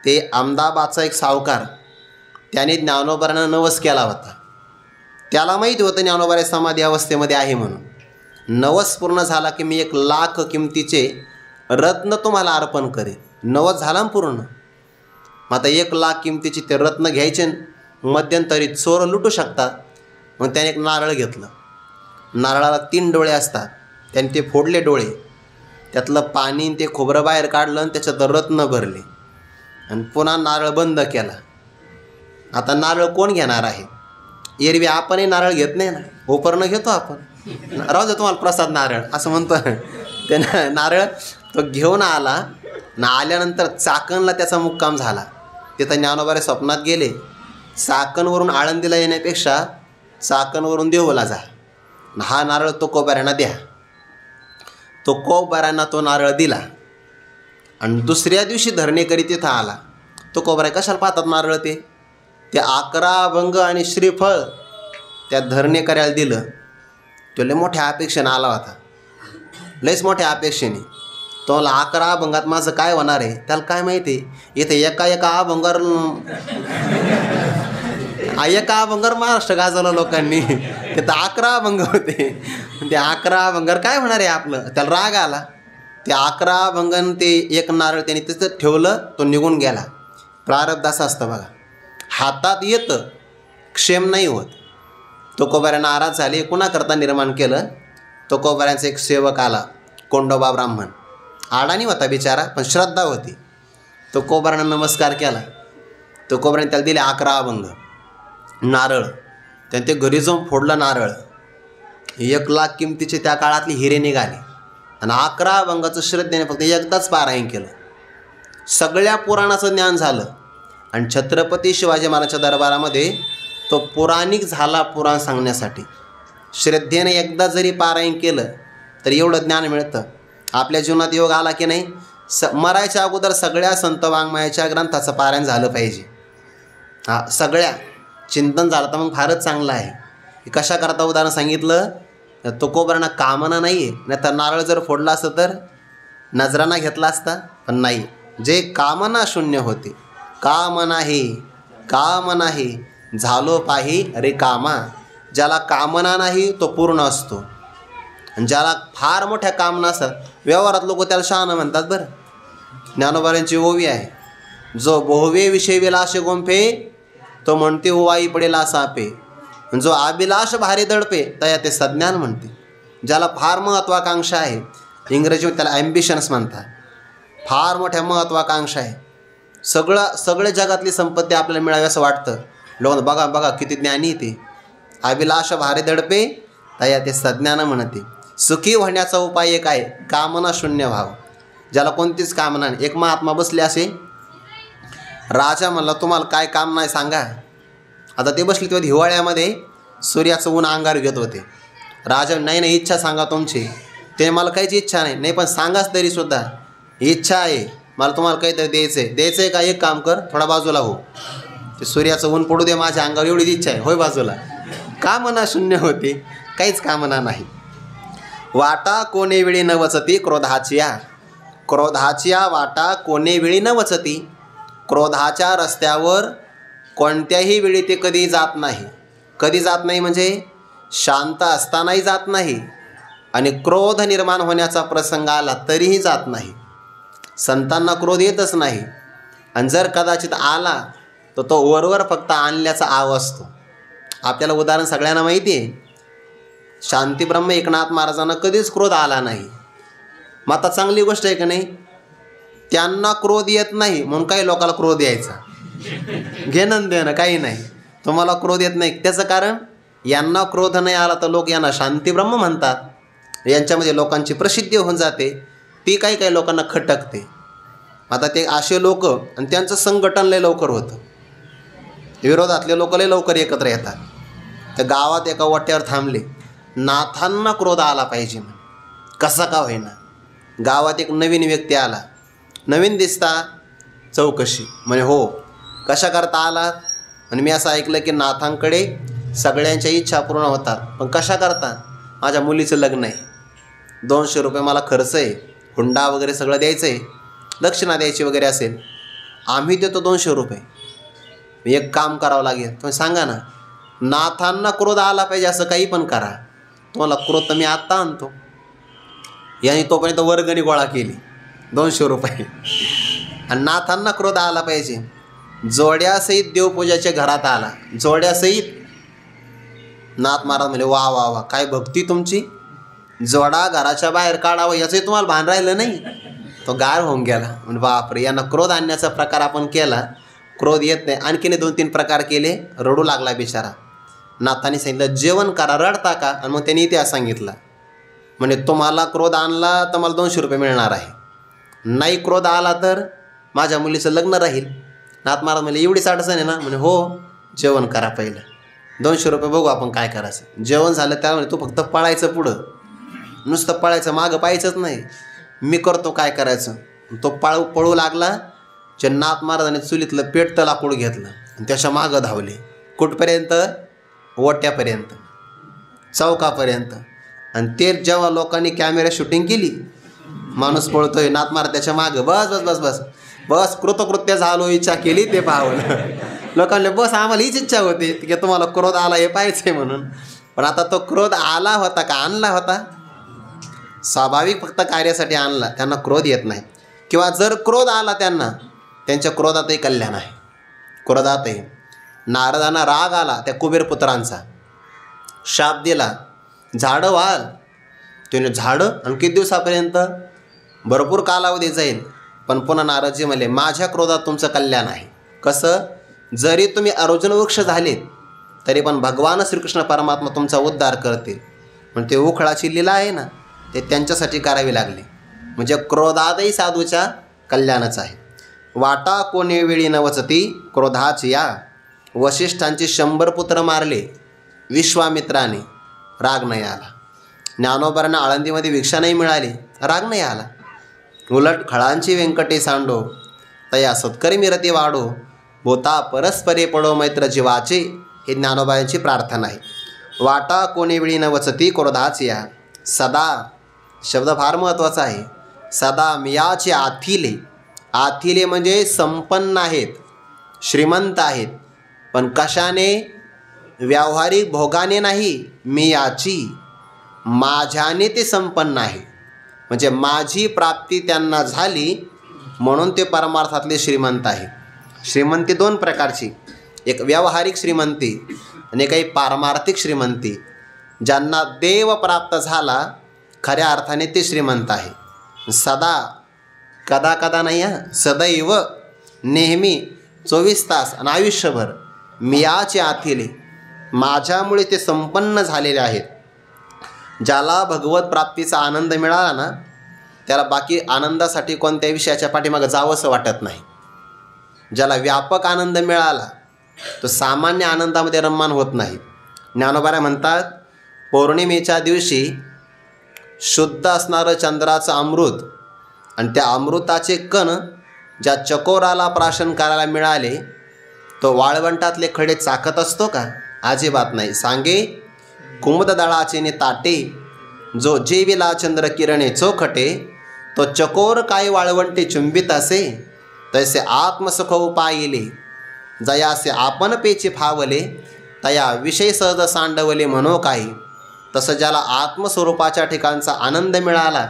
ते अहमदाबादचा एक सावकार, त्याने ज्ञानोबारांना नवस केला होता. त्याला माहिती होतं ज्ञानोबारे समाधी अवस्थेमध्ये आहे म्हणून. नवस पूर्ण झाला की मी 1,00,000 किमतीचे रत्न तुम्हाला अर्पण करेन. नवस झाला पूर्ण. मग आता 1,00,000 किमतीचे ते रत्न घ्यायचे, मध्यंतरी चोर लुटू शकतात. मग त्याने एक नारळ घेतलं. नारळाला 3 डोळे असतात, त्याने ते फोडले डोळे, त्यातलं पाणी ते खोबरं बाहेर काढलं आणि त्याच्यात रत्न भरले आणि पुन्हा नारळ बंद केला. आता नारळ कोण घेणार आहे. एरवी आपणही नारळ घेत नाही ना, ओपरनं घेतो आपण, राहू दे तुम्हाला प्रसाद नारळ असं म्हणतो. त्यानं नारळ तो घेऊन आला ना. आल्यानंतर चाकणला त्याचा मुक्काम झाला. तिथं ज्ञानोबारे स्वप्नात गेले, चाकणवरून आळंदीला येण्यापेक्षा चाकणवरून देऊला जा, हा नारळ तुकोबारांना द्या. तुकोबारांना तो नारळ दिला. आणि दुसऱ्या दिवशी धरणेकरी तिथं आला. तुकोबाराय कशाला पाहतात नारळ, ते 11 अभंग आणि श्रीफळ त्या धरणेकऱ्याला दिलं. तो लय मोठ्या अपेक्षेने आला होता, लयच मोठ्या अपेक्षेने. तो 11 अभंगात माझं काय होणार आहे, त्याला काय माहिती. इथे एका अभंगावर महाराष्ट्र गाजवलं लोकांनी. तिथं 11 अभंग होते. ते 11 अभंगावर काय होणार आहे आपलं, त्याला राग आला. ते 11 अभंगन ते एक नारळ त्याने तिथं ठेवलं, तो निघून गेला. प्रारब्ध असं असतं बघा, हातात येतं, क्षेम नाही होत. तुकोबारांना नाराज झाले. कुणाकरता निर्माण केलं, तुकोबारांचा एक सेवक आला, कोंडोबा ब्राह्मण. आडाणी होता बिचारा, पण श्रद्धा होती. तुकोबारांना नमस्कार केला. तुकोबारांनी त्याला दिले 11 अभंग नारळ. त्याने ते घरी जाऊन फोडलं नारळ. 1,00,000 किमतीचे त्या काळातले हिरे निघाले. आणि 11 अभंगाचं श्रद्धेने फक्त एकदाच पारायण केलं. सगळ्या पुराणाचं ज्ञान झालं. आणि छत्रपती शिवाजी महाराजांच्या दरबारामध्ये तो पुराणिक झाला पुराण सांगण्यासाठी. श्रद्धेने एकदा जरी पारायण केलं तर एवढं ज्ञान मिळतं. आपल्या जीवनात योग आला की नाही, मरायच्या अगोदर सगळ्या संत वाङ्मयाच्या ग्रंथाचं पारायण झालं पाहिजे. सगळ्या चिंतन झालं तर मग फारच चांगलं आहे. कशा करता उदाहरण सांगितलं, तुकोबारांना कामना नाही आहे. नाही तर नारळ जर फोडला असतं तर नजराना घेतला असता, पण नाही. जे कामना शून्य होते, काम नाही झालो पाही रे कामा. ज्याला कामना नाही तो पूर्ण असतो. आणि ज्याला फार मोठ्या कामना असतात, व्यवहारात लोक त्याला शहाणं म्हणतात. बरं, ज्ञानोबारांची ओवी आहे, जो बोहवे विषय विलासे गोंफे, तो म्हणते ओवाई पडेला सापे. जो अभिलाष भारी दडपे तया ते सज्ञान म्हणते. ज्याला फार महत्त्वाकांक्षा आहे, इंग्रजीमध्ये त्याला ॲम्बिशन्स म्हणतात. फार मोठ्या महत्त्वाकांक्षा आहे, सगळे जगातली संपत्ती आपल्याला मिळावी असं वाटतं. लोक बघा बघा किती ज्ञानी ते. अभिलाष भारी दडपे तया ते सज्ञान म्हणते. सुखी होण्याचा उपाय एक आहे, कामना शून्य व्हावं. ज्याला कोणतीच कामना नाही. एक महात्मा बसले असे, राजा म्हणला तुम्हाला काय काम नाही सांगा. आता ते बसले तेव्हा हिवाळ्यामध्ये सूर्याचं ऊन अंगार घेत होते. राजा नाही नाही इच्छा सांगा तुमची. ते मला काहीच इच्छा नाही. नाही पण सांगाच तरीसुद्धा इच्छा आहे, मला तुम्हाला काहीतरी द्यायचं आहे का. एक काम कर, थोडा बाजूला हो, ते सूर्याचं ऊन पडू दे माझ्या अंगावर, एवढीच इच्छा आहे, होय बाजूला. कामना शून्य होती, काहीच कामना नाही. वाटा कोणे वेळी न वचती क्रोधाच्या वाटा कोणे वेळी न वचती. क्रोधाच्या रस्त्यावर कोणत्याही वेळी ते कधी जात नाही. कधी जात नाही म्हणजे शांत असतानाही जात नाही, आणि क्रोध निर्माण होण्याचा प्रसंग आला तरीही जात नाही. संतांना क्रोध येतच नाही, आणि जर कदाचित आला तर तो वरवर फक्त आणल्याचा आव असतो. आपल्याला उदाहरण सगळ्यांना माहिती आहे. शांतीब्रह्म एकनाथ महाराजांना कधीच क्रोध आला नाही. मग आता चांगली गोष्ट आहे का नाही. त्यांना क्रोध येत नाही म्हणून काही लोकांना क्रोध यायचा, घेणं देणं काही नाही. तुम्हाला क्रोध येत नाही त्याचं कारण यांना क्रोध नाही आला तर लोक यांना शांतीब्रह्म म्हणतात. यांच्यामध्ये लोकांची प्रसिद्धी होऊन जाते, ती काही लोकांना खटकते. आता ते असे लोक, आणि त्यांचं संघटन लय लवकर होतं. विरोधातले लोक लय लवकर एकत्र येतात. तर गावात एका वाट्यावर थांबले, नाथांना क्रोध आला पाहिजे म्हणून, कसा का होईना. गावात एक नवीन व्यक्ती आला, नवीन दिसता, चौकशी म्हणे हो कशा करता आलात. आणि मी असं ऐकलं की नाथांकडे सगळ्यांच्या इच्छा पूर्ण होतात, पण कशा करता. माझ्या मुलीचं लग्न आहे, 200 रुपये मला खर्च आहे, हुंडा वगैरे सगळं द्यायचं आहे, दक्षिणा द्यायची वगैरे असेल, आम्ही देतो 200 रुपये. एक काम करावं लागेल, तुम्ही सांगा ना. नाथांना क्रोध आला पाहिजे असं काही पण करा, तुम्हाला क्रोध तर मी आत्ता आणतो. यांनी तोपर्यंत वर्गणी गोळा केली 200 रुपये. आणि नाथांना क्रोध आला पाहिजे. जोड्यासहित देवपूजाच्या घरात आला, जोड्यासहित. नाथ महाराज म्हणले वा वा वा, काय भक्ती तुमची. जोडा घराच्या बाहेर काढावं याचंही तुम्हाला भान राहिलं नाही. तो गार होऊन गेला. म्हणजे बापरे, यांना क्रोध आणण्याचा प्रकार आपण केला, क्रोध येत नाही. आणखीन 2-3 प्रकार केले, रडू लागला बिचारा. नाथांनी सांगितलं जेवण करा, रडता का. आणि मग त्यांनी इतिहास सांगितला. म्हणजे तुम्हाला क्रोध आणला तर मला 200 रुपये मिळणार आहे, नाही क्रोध आला तर माझ्या मुलीचं लग्न राहील. नाथ महाराज म्हणले एवढीच अडचण आहे ना. म्हणे हो, जेवण करा पहिलं, 200 रुपये बघू आपण काय करायचं. जेवण झालं त्यामुळे तू फक्त पळायचं पुढं, नुसतं पळायचं, मागं पाहायचंच नाही, मी करतो काय करायचं. तो पळू लागला. नाथ महाराजांनी चुलीतलं पेट तर लाकूड घेतलं आणि त्याच्या मागं धावले. कुठपर्यंत, ओट्यापर्यंत, चौकापर्यंत. आणि ते जेव्हा लोकांनी कॅमेरा शूटिंग केली, माणूस पळतोय, नाथ महाराज त्याच्या मागं, बस बस बस बस बस कृतकृत्य झालो, इच्छा केली ते पाहावं. लोकांना बस आम्हाला हीच इच्छा होती की तुम्हाला क्रोध आला हे पाहायचं आहे म्हणून. पण आता तो क्रोध आला होता का आणला होता. स्वाभाविक फक्त कार्यासाठी आणला, त्यांना क्रोध येत नाही. किंवा जर क्रोध आला त्यांना, त्यांच्या क्रोधातही कल्याण आहे. क्रोधातही नारदांना राग आला त्या कुबेरपुत्रांचा, शाप दिला, झाडं व्हाल. त्याने झाडं आणि किती दिवसापर्यंत, भरपूर कालावधी जाईल. पण पुन्हा नारदजी म्हणले माझ्या क्रोधात तुमचं कल्याण आहे. कसं, जरी तुम्ही अर्जुन वृक्ष झालेत तरी पण भगवान श्रीकृष्ण परमात्मा तुमचा उद्धार करतील. पण ते उखळाची लीला आहे ना, ते त्यांच्यासाठी करावी लागली. म्हणजे क्रोधातही साधूच्या कल्याणच आहे. वाटा कोणी वेळी न वचती क्रोधाची या. वशिष्ठांची 100 पुत्र मारले विश्वामित्राने, राग नाही आला. ज्ञानोबांना आळंदीमध्ये भिक्षा नाही मिळाली, राग नाही आला. उलट खळांची व्यंकटे सांडो तया सत्करी मिरती वाढो, भूता परस्परे पडो मैत्र जीवाचे. हे ज्ञानोबांची प्रार्थना आहे. वाटा कोणी वेळी न वचती क्रोधाची या. सदा शब्द फार महत्त्वाचा आहे. सदा मियाचे आथिले. आथिले म्हणजे संपन्न आहेत, श्रीमंत आहेत, पण कशाने, व्यावहारिक भोगाने नाही. मी याची, माझ्याने ते संपन्न आहे. म्हणजे माझी प्राप्ती त्यांना झाली म्हणून ते परमार्थातले श्रीमंत आहे. श्रीमंती 2 प्रकारची, एक व्यावहारिक श्रीमंती आणि काही पारमार्थिक श्रीमंती. ज्यांना देव प्राप्त झाला खऱ्या अर्थाने ते श्रीमंत आहे. सदा, कदा कदा नाही सदैव, नेहमी, 24 तास आणि आयुष्यभर मियाचे आथिले, माझ्यामुळे ते संपन्न झालेले आहेत. ज्याला भगवत प्राप्तीचा आनंद मिळाला ना, त्याला बाकी आनंदासाठी कोणत्या विषयाच्या पाठीमागं जावंसं वाटत नाही. ज्याला व्यापक आनंद मिळाला तो सामान्य आनंदामध्ये रममान होत नाही. ज्ञानोबा म्हणतात, पौर्णिमेच्या दिवशी शुद्ध असणारं चंद्राचं अमृत आणि त्या अमृताचे कण ज्या चकोराला प्राशन करायला मिळाले, तो वाळवंटातले खडे चाकत असतो का? अजिबात नाही. सांगे कुमुददळाचे ने ताटे, जो जेविला चंद्र किरणे चोखटे, तो चकोर काय वाळवंटे चुंबित असे, तैसे आत्मसुख पाहिले, जयासे आपण पेचे फावले, तया विषय सहज सांडवले म्हणो काही. तसं ज्याला आत्मस्वरूपाच्या ठिकाणचा आनंद मिळाला,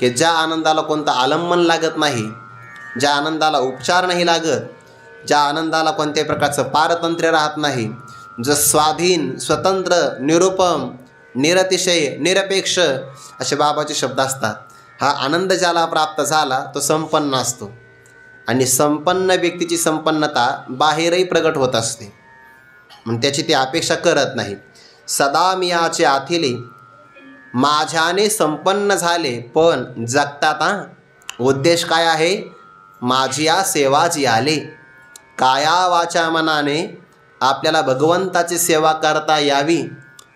की ज्या आनंदाला कोणतं आलंबन लागत नाही, ज्या आनंदाला उपचार नाही लागत, ज्या आनंदाला कोणत्याही प्रकारचं पारतंत्र्य राहत नाही, जो स्वाधीन, स्वतंत्र, निरुपम, निरतिशय, निरपेक्ष असे बाबाचे शब्द असतात. हा आनंद ज्याला प्राप्त झाला तो संपन्न असतो. आणि संपन्न व्यक्तीची संपन्नता बाहेरही प्रगट होत असते, मग त्याची ती अपेक्षा करत नाही. सदा मियाचे आथिले, माझ्याने संपन्न झाले पण जगतात. उद्देश काय आहे? माझी या सेवा जी आले. काया वाचा मनाने आपल्याला भगवंताची सेवा करता यावी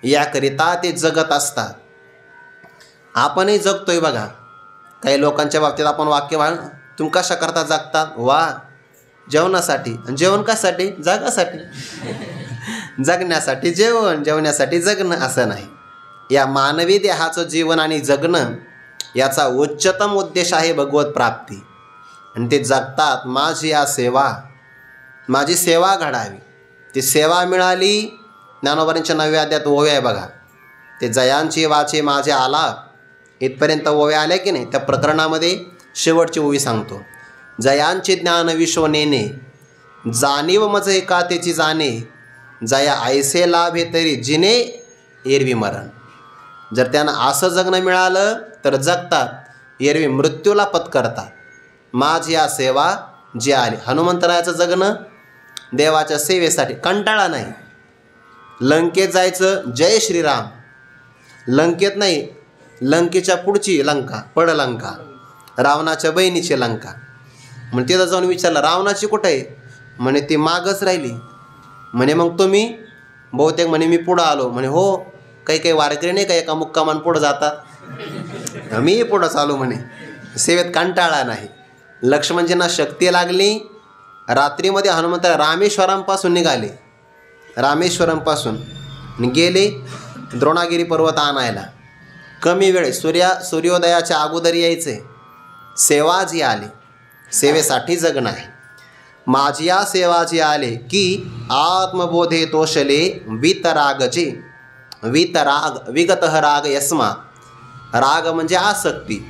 याकरिता ते जगत असतात. आपणही जगतोय बघा. काही लोकांच्या बाबतीत आपण वाक्य तुम्ही कशा करता जगतात? वा, जेवणासाठी. जेवण कशासाठी? जगासाठी. जगण्यासाठी जेवण, जेवण्यासाठी जगणं असं नाही. या मानवी देहाचं जीवन आणि जगणं याचा उच्चतम उद्देश आहे भगवत प्राप्ती. आणि ते जगतात. माझी या सेवा, माझी सेवा घडावी. ती सेवा मिळाली. ज्ञानोबांच्या 9व्या अध्यायात ओव्या आहे बघा. ते जयांची वाचे माझे आलाप इथपर्यंत ओव्या आल्या की नाही. त्या प्रकरणामध्ये शेवटची ओवी सांगतो. जयांचे ज्ञान विश्व नेणे, जाणीव मज एकातेची जाणे, जया ऐसे लाभे तरी जिने एरवी मरण. जर त्यांना असं जगणं मिळालं तर जगतात, एरवी मृत्यूला पत्करतात. माझी या सेवा जी आली. हनुमंतरायाचं जगणं देवाच्या सेवेसाठी, कंटाळा नाही. लंकेत जायचं, जय श्रीराम. लंकेत नाही, लंकेच्या पुढची लंका, पडलंका, रावणाच्या बहिणीची लंका. मग तिथं जाऊन विचारलं, रावणाची कुठं आहे? म्हणे ती मागच राहिली. म्हणे मग तुम्ही? बहुतेक म्हणे मी पुढं आलो. म्हणे हो, काही काही वारकरी नाही का एका मुक्कामान पुढं जातात, मी पुढं चालू. म्हणे सेवेत कंटाळा नाही. लक्ष्मणजींना शक्ती लागली. रात्रीमध्ये हनुमंत रामेश्वरमपासून निघाले. रामेश्वरमपासून गेले द्रोणागिरी पर्वत आणायला. कमी वेळ, सूर्योदयाच्या अगोदर यायचे. सेवा जी आली, सेवेसाठी जगणं आहे. माझी या सेवा जी आले की आत्मबोधे तोषले वितरागचे. वितराग, विगतः राग यस्मा. राग म्हणजे आसक्ती.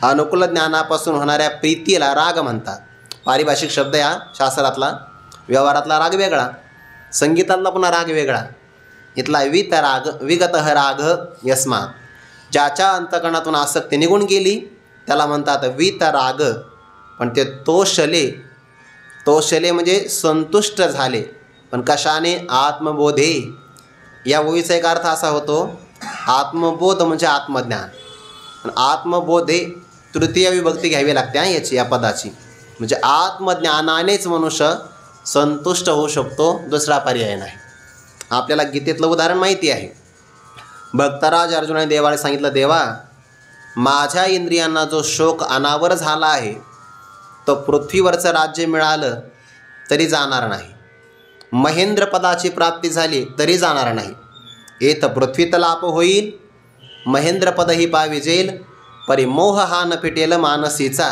अनुकूल ज्ञानापासून होणाऱ्या प्रीतीला राग म्हणतात. पारिभाषिक शब्द या शास्त्रातला. व्यवहारातला राग वेगळा, संगीतातला पुन्हा राग वेगळा. इथला वितराग, विगतः राग यस्मा. ज्याच्या अंतकरणातून आसक्ती निघून गेली त्याला म्हणतात वितराग. पण ते तोषले, तोषले म्हणजे संतुष्ट झाले. पण कशाने? आत्मबोधे. या ओवीचा एक अर्थ असा होतो, आत्मबोध म्हणजे आत्मज्ञान. आणि आत्मबोधे तृतीय विभक्ती घ्यावी लागते याची, या पदाची. म्हणजे आत्मज्ञानानेच मनुष्य संतुष्ट होऊ शकतो, दुसरा पर्याय नाही. आपल्याला गीतेतलं उदाहरण माहिती आहे. भक्तराज अर्जुनाने देवाला सांगितलं, देवा माझ्या इंद्रियांना जो शोक अनावर झाला आहे तो पृथ्वीवरचं राज्य मिळालं तरी जाणार नाही, महेंद्र पदाची प्राप्ती झाली तरी जाणार नाही. एत पृथ्वीत लाप होईल, महेंद्र पदही पाविजेल, परिमोह हा न फिटेल मानसीचा.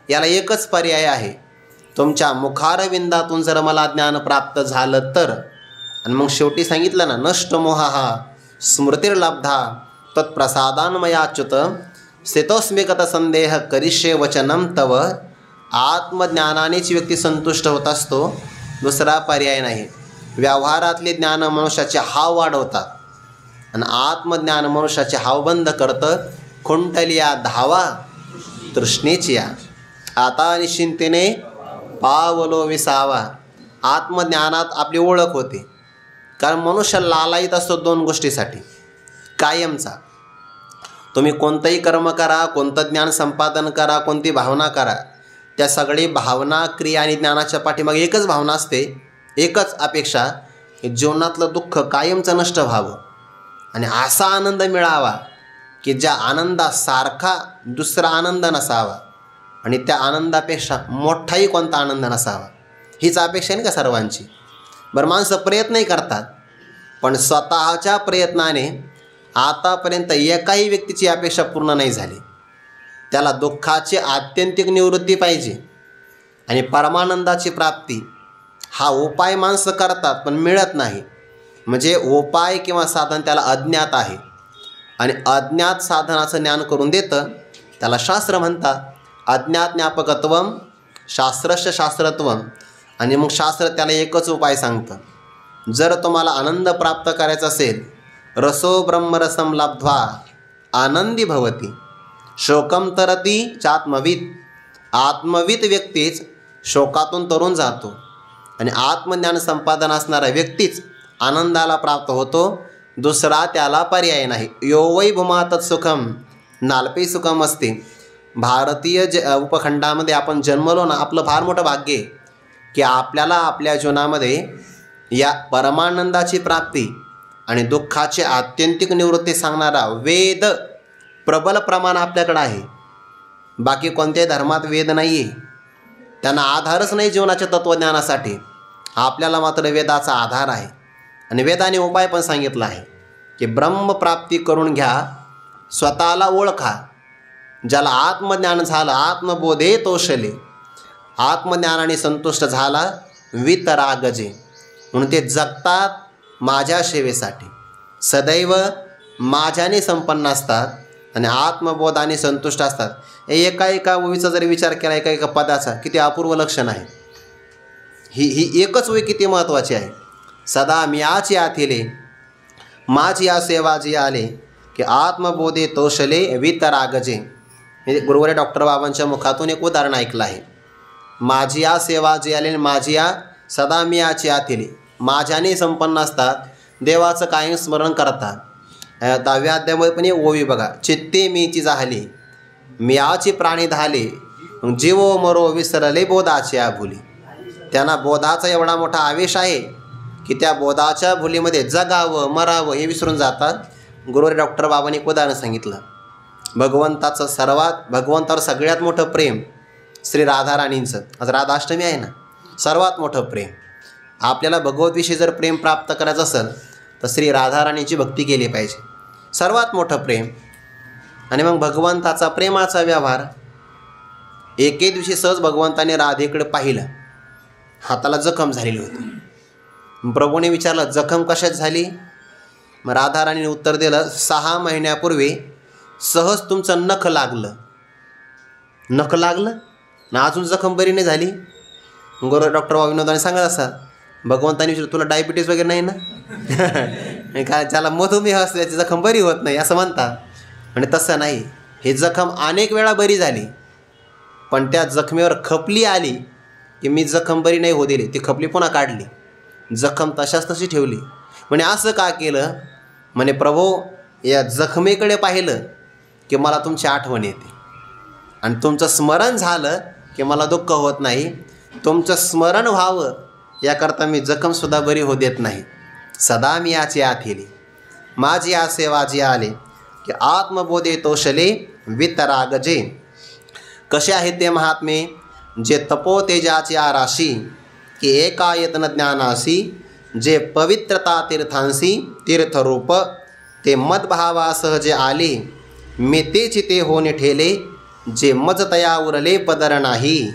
याला एकच पर्याय आहे, तुमच्या मुखारविंदातून जर मला ज्ञान प्राप्त झालं तर. आणि मग शेवटी सांगितलं ना, नष्ट मोहा हा स्मृतिर्लब्धा तत्प्रसादान्मयाच्युत स्थितोस्मिगत संदेह करिष्ये वचनम तव. आत्मज्ञानानेच व्यक्ती संतुष्ट होत असतो, दुसरा पर्याय नाही. व्यवहारातले ज्ञान मनुष्याचे हाव वाढवतात आणि आत्मज्ञान मनुष्याचे हाव बंद करतं. खुंटलिया धावा तृष्णेची या, आता निश्चिंतेने पावलो विसावा. आत्मज्ञानात आपली ओळख होते. कारण मनुष्य लालायित असतो दोन गोष्टीसाठी कायमचा. तुम्ही कोणतंही कर्म करा, कोणतं ज्ञान संपादन करा, कोणती भावना करा, त्या सगळी भावना, क्रिया आणि ज्ञानाच्या पाठीमागे एकच भावना असते, एकच अपेक्षा की जीवनातलं दुःख कायमचं नष्ट व्हावं आणि असा आनंद मिळावा की ज्या आनंदासारखा दुसरा आनंद नसावा आणि त्या आनंदापेक्षा मोठाही कोणता आनंद नसावा. हीच अपेक्षा नाही का सर्वांची. बरं, माणसं प्रयत्नही करतात, पण स्वतःच्या प्रयत्नाने आतापर्यंत एकाही व्यक्तीची अपेक्षा पूर्ण नाही झाली. त्याला दुःखाची आत्यंतिक निवृत्ती पाहिजे आणि परमानंदाची प्राप्ती. हा उपाय माणसं करतात पण मिळत नाही. म्हणजे उपाय किंवा साधन त्याला अज्ञात आहे आणि अज्ञात साधनाचं ज्ञान करून देतं त्याला शास्त्र म्हणतात. अज्ञात ज्ञापकत्वम शास्त्रस्य शास्त्रत्वम. आणि मग शास्त्र त्याला एकच उपाय सांगतं. जर तुम्हाला आनंद प्राप्त करायचा असेल, रसो ब्रह्मरसम लब्ध्वा आनंदी भवती शोकम तरती चात्मवित. आत्मवित व्यक्तीच शोकातून तरून जातो आणि आत्मज्ञान संपादन असणारा व्यक्तीच आनंदाला प्राप्त होतो. दुसरा त्याला पर्याय नाही. यो वै भूमातत् सुखम नाल्पे सुखम असते. भारतीय उपखंडामध्ये आपण जन्मलो ना, आपलं फार मोठं भाग्य आहे की आपल्याला आपल्या जीवनामध्ये या परमानंदाची प्राप्ती आणि दुःखाची आत्यंतिक निवृत्ती सांगणारा वेद प्रबल प्रमाण आपल्याकडं आहे. बाकी कोणत्याही धर्मात वेद नाही आहे, त्यांना आधारच नाही जीवनाच्या तत्त्वज्ञानासाठी. आपल्याला मात्र वेदाचा आधार आहे आणि वेदाने उपाय पण सांगितला आहे की ब्रह्मप्राप्ती करून घ्या, स्वतःला ओळखा. ज्याला आत्मज्ञान झालं, आत्मबोधे तोषले, आत्मज्ञानाने संतुष्ट झाला, वितरागजे, म्हणून ते जगतात माझ्या सेवेसाठी, सदैव माझ्याने संपन्न असतात आणि आत्मबोधाने संतुष्ट असतात. एका ओवीचा जरी विचार केला, एका पदाचा, किती अपूर्व लक्षण आहे. ही एकच ओवी किती महत्त्वाची आहे. सदा मियाची आथिले माझी या सेवा जी आले की आत्मबोधे तोषले वितरागजे. म्हणजे गुरुवर्य डॉक्टर बाबांच्या मुखातून एक उदाहरण ऐकलं आहे. माझी या सेवा जी आले, माझी या सदा मियाची आथिले, माझ्याने संपन्न असतात, देवाचं कायम स्मरण करतात. 10व्या अध्यायामध्ये पण ओवी बघा, चित्ते मीची झाली मियाची प्राणी धाले, जीवो मरो विसरले बोधाची भुली. त्यांना बोधाचा एवढा मोठा आवेश आहे की त्या बोधाच्या भुलीमध्ये जगावं मरावं हे विसरून जातात. गुरुवर्य डॉक्टर बाबांनी एक उदाहरण सांगितलं. भगवंतावर सगळ्यात मोठं प्रेम श्री राधाराणींचं. आज राधाष्टमी आहे ना, सर्वात मोठं प्रेम. आपल्याला भगवतविषयी जर प्रेम प्राप्त करायचं असेल तर श्री राधाराणीची भक्ती केली पाहिजे, सर्वात मोठं प्रेम. आणि मग भगवंताचा प्रेमाचा व्यवहार. एके दिवशी सहज भगवंताने राधेकडे पाहिलं, हाताला जखम झालेली होती. प्रभूने विचारलं, जखम कशात झाली? मग राधाराणीने उत्तर दिलं, 6 महिन्यापूर्वी सहज तुमचं नख लागलं ना, अजून जखम बरी नाही झाली. गुरु डॉक्टर विनोदाने सांगत असतात, भगवंताने विचारलं, तुला डायबिटीज वगैरे नाही ना? काय ज्याला मधुमेह असतो त्याची जखम बरी होत नाही असं म्हणतात. आणि तसं नाही, हे जखम अनेक वेळा बरी झाली, पण त्या जखमेवर खपली आली की मी जखम बरी नाही होऊ दिली, ती खपली पुन्हा काढली, जखम तशाच तशी ठेवली. म्हणे असं का केलं? म्हणे प्रभू, या जखमेकडे पाहिलं की मला तुमची आठवण येते आणि तुमचं स्मरण झालं की मला दुःख होत नाही. तुमचं स्मरण व्हावं याकरता मी जखमसुद्धा बरी होऊ देत नाही. सदा मी याची आथिली माझी या सेवा जी आले की आत्मबोधे तोषले वितरागजे. कसे आहेत ते महात्मे? जे तपो तेजाची आराशी की एकायतन ज्ञानासी, जे पवित्रता तीर्थांसी तीर्थरूप, ते मदभावासह जे आले मी तेची ते होणे ठेले, जे मज तया उरले पदर नाही.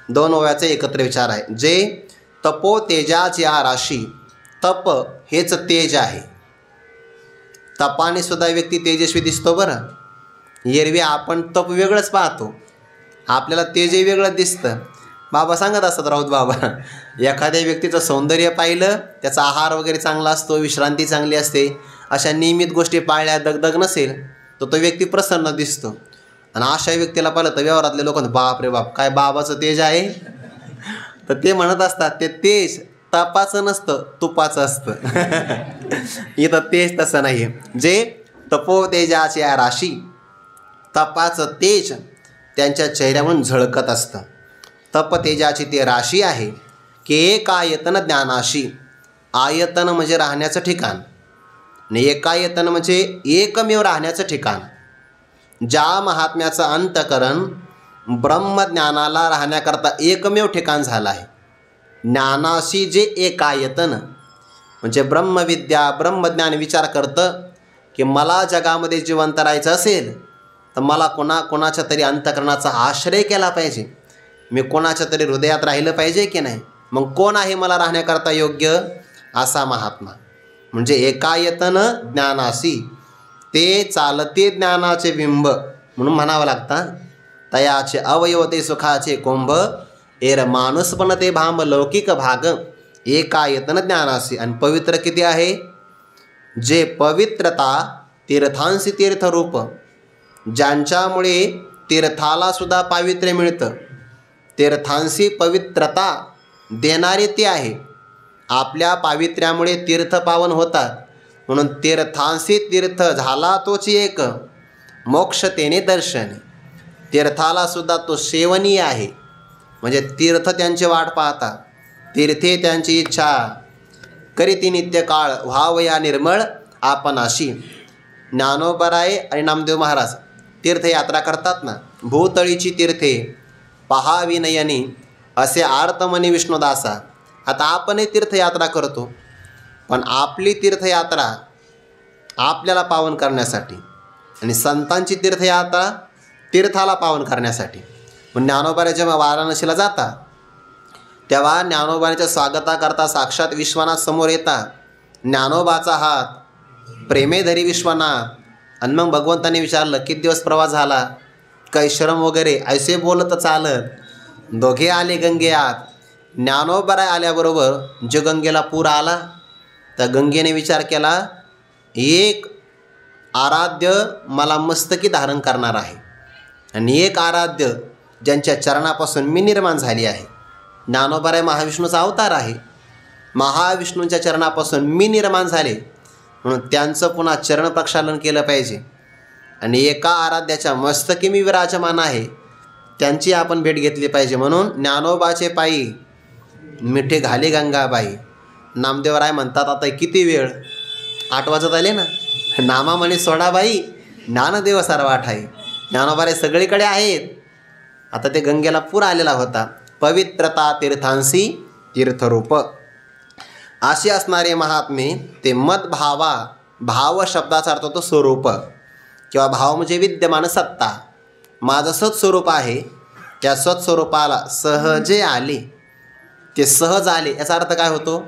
2 ओव्याचे एकत्र विचार आहे. जे तपो तेजाची आराशी, तप हेच तेज आहे. तपाने सुद्धा व्यक्ती तेजस्वी दिसतो. बरं, एरवी आपण तप वेगळंच पाहतो, आपल्याला तेजही वेगळं दिसतं. बाबा सांगत असतात राऊत बाबा, एखाद्या व्यक्तीचं सौंदर्य पाहिलं, त्याचा आहार वगैरे चांगला असतो, विश्रांती चांगली असते, अशा नियमित गोष्टी पाळल्या, दगदग नसेल, तर तो व्यक्ती प्रसन्न दिसतो. आणि अशा व्यक्तीला पाहिलं तर व्यवहारातले लोक बाप रे बाप काय बाबाचं तेज आहे. तर ते म्हणत असतात ते तेज तपाचं नसतं, तुपाचं असतं. इथं तेज तसं नाही आहे. जे तपोतेजाची राशी, तपाचं तेज त्यांच्या चेहऱ्यावरून झळकत असतं. तपतेजाची ती राशी आहे की एकायतन ज्ञानाशी. आयतन म्हणजे राहण्याचं ठिकाण आणि एकायतन म्हणजे एकमेव राहण्याचं ठिकाण. ज्या महात्म्याचं अंतकरण ब्रह्मज्ञानाला राहण्याकरता एकमेव ठिकाण झालं आहे. ज्ञानाशी जे एकायतन म्हणजे ब्रह्मविद्या ब्रह्मज्ञान विचार करतं की मला जगामध्ये जिवंत राहायचं असेल तर मला कोणाच्या तरी अंतकरणाचा आश्रय केला पाहिजे, मी कोणाच्या तरी हृदयात राहिलं पाहिजे की नाही. मग कोण आहे मला राहण्याकरता योग्य? असा महात्मा म्हणजे एकायतन ज्ञानाशी, ते चालते ज्ञानाचे बिंब म्हणून म्हणावं लागतं. तयाचे अवयव ते सुखाचे कुंभ, एर माणूस पण ते भांब लौकिक भाग. एकायतन ज्ञानाशी. आणि पवित्र किती आहे? जे पवित्रता तीर्थांशी तीर्थरूप, ज्यांच्यामुळे तीर्थाला सुद्धा पावित्र्य मिळतं, तीर्थांशी पवित्रता देणारे ते आहे. आपल्या पावित्र्यामुळे तीर्थ पावन होतात, म्हणून तीर्थांशी तीर्थ झाला तोची एक, मोक्ष तेने दर्शन. तीर्थाला सुद्धा तो सेवनीय आहे, म्हणजे तीर्थ त्यांची वाट पाहता, तीर्थे त्यांची इच्छा करीती नित्य काळ, व्हावया निर्मळ आपणाशी. ज्ञानोबराय आणि नामदेव महाराज तीर्थयात्रा करतात ना. भूतळीची तीर्थे पहावी नयनी असे आर्तमनी विष्णुदासा. आता आपणही तीर्थयात्रा करतो, पण आपली तीर्थयात्रा आपल्याला पावन करण्यासाठी आणि संतांची तीर्थयात्रा तीर्थाला पावन करण्यासाठी. पण ज्ञानोबाऱ्या जेव्हा वाराणसीला जाता तेव्हा ज्ञानोबाच्या स्वागताकरता साक्षात विश्वनाथ समोर येतात. ज्ञानोबाचा हात प्रेमे धरी विश्वनाथ. आणि मग भगवंताने विचारलं किती दिवस प्रवास झाला, काही श्रम वगैरे, ऐसे बोलत चालत दोघे आले गंगेआत. ज्ञानोबराय आल्याबरोबर जो गंगेला पूर आला, त्या गंगेने विचार केला एक आराध्य मला मस्तकी धारण करणार आहे आणि एक आराध्य ज्यांच्या चरणापासून मी निर्माण झाली आहे. ज्ञानोबराय महाविष्णूचा अवतार आहे, महाविष्णूंच्या चरणापासून मी निर्माण झाले, म्हणून त्यांचं पुन्हा चरण प्रक्षालन केलं पाहिजे. आणि एका आराध्याच्या मस्तकी मी विराजमान आहे, त्यांची आपण भेट घेतली पाहिजे. म्हणून ज्ञानोबाचे पायी मिठे घाली गंगाबाई. नामदेवराय म्हणतात आता किती वेळ, 8 वाजत आले ना. नामा म्हणे सोडाबाई ज्ञानदेव सर्वाठ आहे. ज्ञानोबाराय सगळीकडे आहेत. आता ते गंगेला पूर आलेला होता. पवित्रता तीर्थांशी तीर्थरूप अशी असणारे महात्मे ते मदभावा. भाव शब्दाचा अर्थ होतो स्वरूप किंवा भाव म्हणजे विद्यमान सत्ता. माझं सत्स्वरूप आहे, त्या सत्स्वरूपाला सहजे आले, ते सहज आले. याचा अर्थ काय होतो?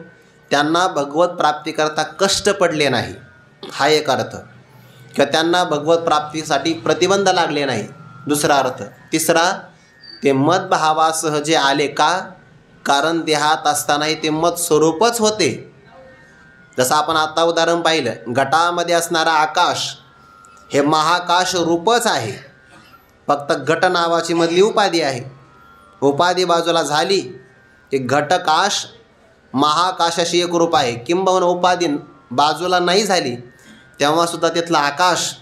त्यांना भगवत प्राप्तीकरता कष्ट पडले नाही, हा एक अर्थ. किंवा त्यांना भगवत प्राप्तीसाठी प्रतिबंध लागले नाही, दुसरा अर्थ. तिसरा, ते मदभावा सहजे आले का? कारण देहात असतानाही ते मत स्वरूपच होते. जसं आपण आता उदाहरण पाहिलं, घटामध्ये असणारा आकाश हे महाकाश रूपच आहे, फक्त घट नावाची मधली उपाधी आहे. उपाधी बाजूला झाली की घटकाश महाकाशाशी एक रूप आहे. किंबहुना उपाधी बाजूला नाही झाली तेव्हासुद्धा तिथला आकाश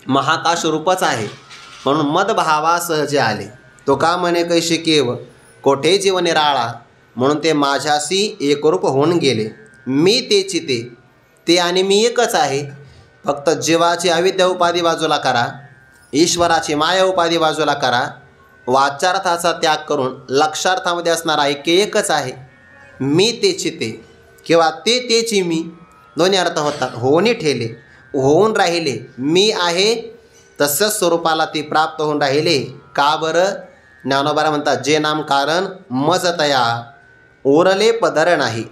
महाकाश रूपच आहे. म्हणून मदभावा सहजे आले. तो का म्हणे कैशी केव कोठे जीव निराळा, म्हणून ते माझ्याशी एकरूप होऊन गेले. मी तेची ते आणि मी एकच आहे. फक्त जीवाची अविद्या उपाधी बाजूला करा, ईश्वराची माया उपाधी बाजूला करा, वाचार्थाचा त्याग करून लक्षार्थामध्ये असणारा ऐक्य एकच आहे. मी तेची ते किंवा ते तेची मी, दोन्ही अर्थ होतात. होऊन ठेले, होऊन राहिले. मी आहे तसंच स्वरूपाला ते प्राप्त होऊन राहिले. का बरं? ज्ञानोबा म्हणतात जे नाम कारण मजतया उरले पदर नाही.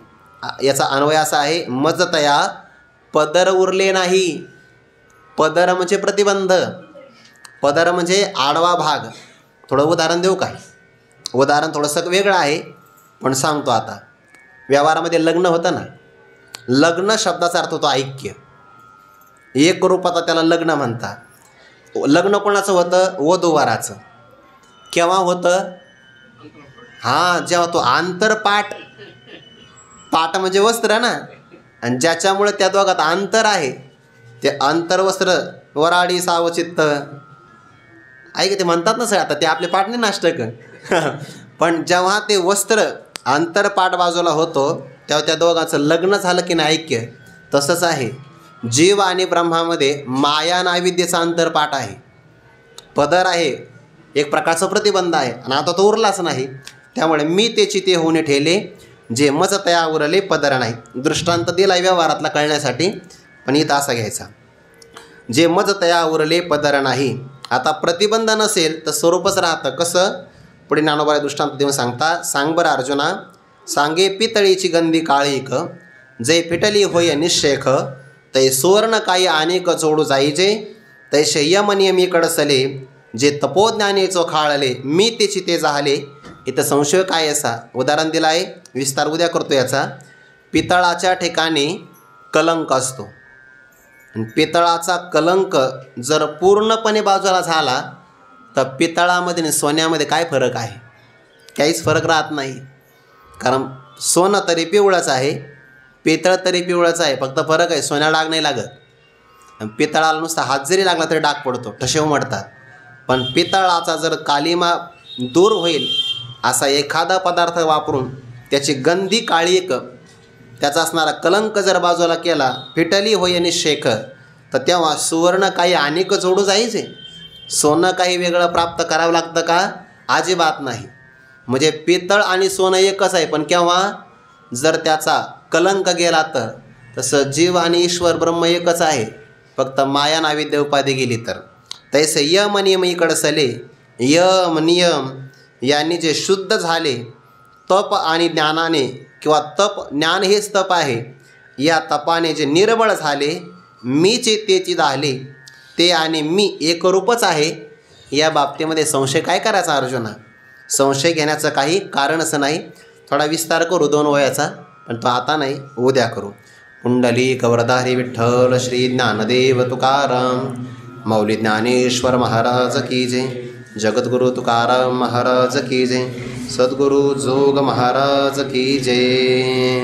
याचा अन्वय असा आहे, मजतया पदर उरले नाही. पदर म्हणजे प्रतिबंध, पदर म्हणजे आडवा भाग. थोडं उदाहरण देऊ काय? उदाहरण थोडंसं वेगळं आहे पण सांगतो आता. व्यवहारामध्ये लग्न होतं ना, लग्न शब्दाचा अर्थ होतो ऐक्य. एक रूपात त्याला लग्न म्हणतात. लग्न कोणाचं होतं? वधूवराचं. केव्हा होतं? हां, जेव्हा तो आंतरपाठ, पाठ म्हणजे वस्त्र ना, आणि ज्याच्यामुळे त्या दोघात अंतर आहे ते अंतरवस्त्र वराडी सावचित्त ऐक ते म्हणतात ना सर. आता ते आपले पाठ नाही नाष्टक पण जेव्हा ते वस्त्र अंतरपाठ बाजूला होतो तेव्हा त्या दोघांचं लग्न झालं की नाही ऐक्य. तसंच आहे जीव आणि ब्रह्मामध्ये माया नाविद्येचा अंतरपाठ आहे, पदर आहे, एक प्रकारचं प्रतिबंध आहे, आणि आता तो उरलाच नाही. त्यामुळे मी त्याची ते होणे ठेले जे मज तया उरले पदर नाही. दृष्टांत दिला व्यवहारातला कळण्यासाठी, पण इथं असा घ्यायचा जे मज तया उरले पदर नाही. आता प्रतिबंध नसेल तर स्वरूपच राहतं. कसं? पुढे ज्ञानोबा दृष्टांत देऊन सांगता. सांग बरं अर्जुना, सांगे पितळीची गंधी काळीक, जे फिटली होय निश्चेख, तै सुवर्ण काही अनेक जोडू जाईजे, तैसे यमनियमी कडसले, जे तपोज्ञाने चोखाळले, मी त्याची ते झाले. इथं संशय काय असा उदाहरण दिलं आहे, विस्तार उद्या करतो याचा. पितळाच्या ठिकाणी कलंक असतो, पितळाचा कलंक जर पूर्णपणे बाजूला झाला तर पितळामध्ये आणि सोन्यामध्ये काय फरक आहे? काहीच फरक राहत नाही. कारण सोनं तरी पिवळंच आहे, पितळ तरी पिवळंच आहे, फक्त फरक आहे सोन्याला डाग नाही लागत. पितळाला नुसता हात जरी लागला तरी डाग पडतो, ठसे उमटतात. पण पितळाचा जर कालिमा दूर होईल असा एखादा पदार्थ वापरून त्याची गंधी काळीक, त्याचा असणारा कलंक जर बाजूला केला, फिटली होय आणि शेख, तर तेव्हा सुवर्ण काही अनेक जोडू जायचे. सोनं काही वेगळं प्राप्त करावं लागतं का? अजिबात नाही. म्हणजे पितळ आणि सोनं एकच आहे, पण केव्हा? जर त्याचा कलंक गेला तर. तसं जीव आणि ईश्वर ब्रह्म एकच आहे, फक्त माया नाविद्य उपाधी गेली तर. तैसे यम नियम इकडसले, यम नियम यांनी जे शुद्ध झाले तप आणि ज्ञानाने, किंवा तप ज्ञान हेच तप आहे, या तपाने जे निर्बळ झाले, मीचे तेची झाले, ते आणि मी एकरूपच आहे. या बाबतीमध्ये संशय काय करायचा अर्जुना? संशय घेण्याचं काही कारणच नाही. थोडा विस्तार करू 2 वयाचा, पण तो आता नाही, उद्या करू. पुंडलिक वरदारी विठ्ठल श्री ज्ञानदेव तुकाराम मौली ज्ञानेश्वर महाराज की जय. जगद्गुरु तुकाराम महाराज की जय. सद्गुरु जोग महाराज की जय.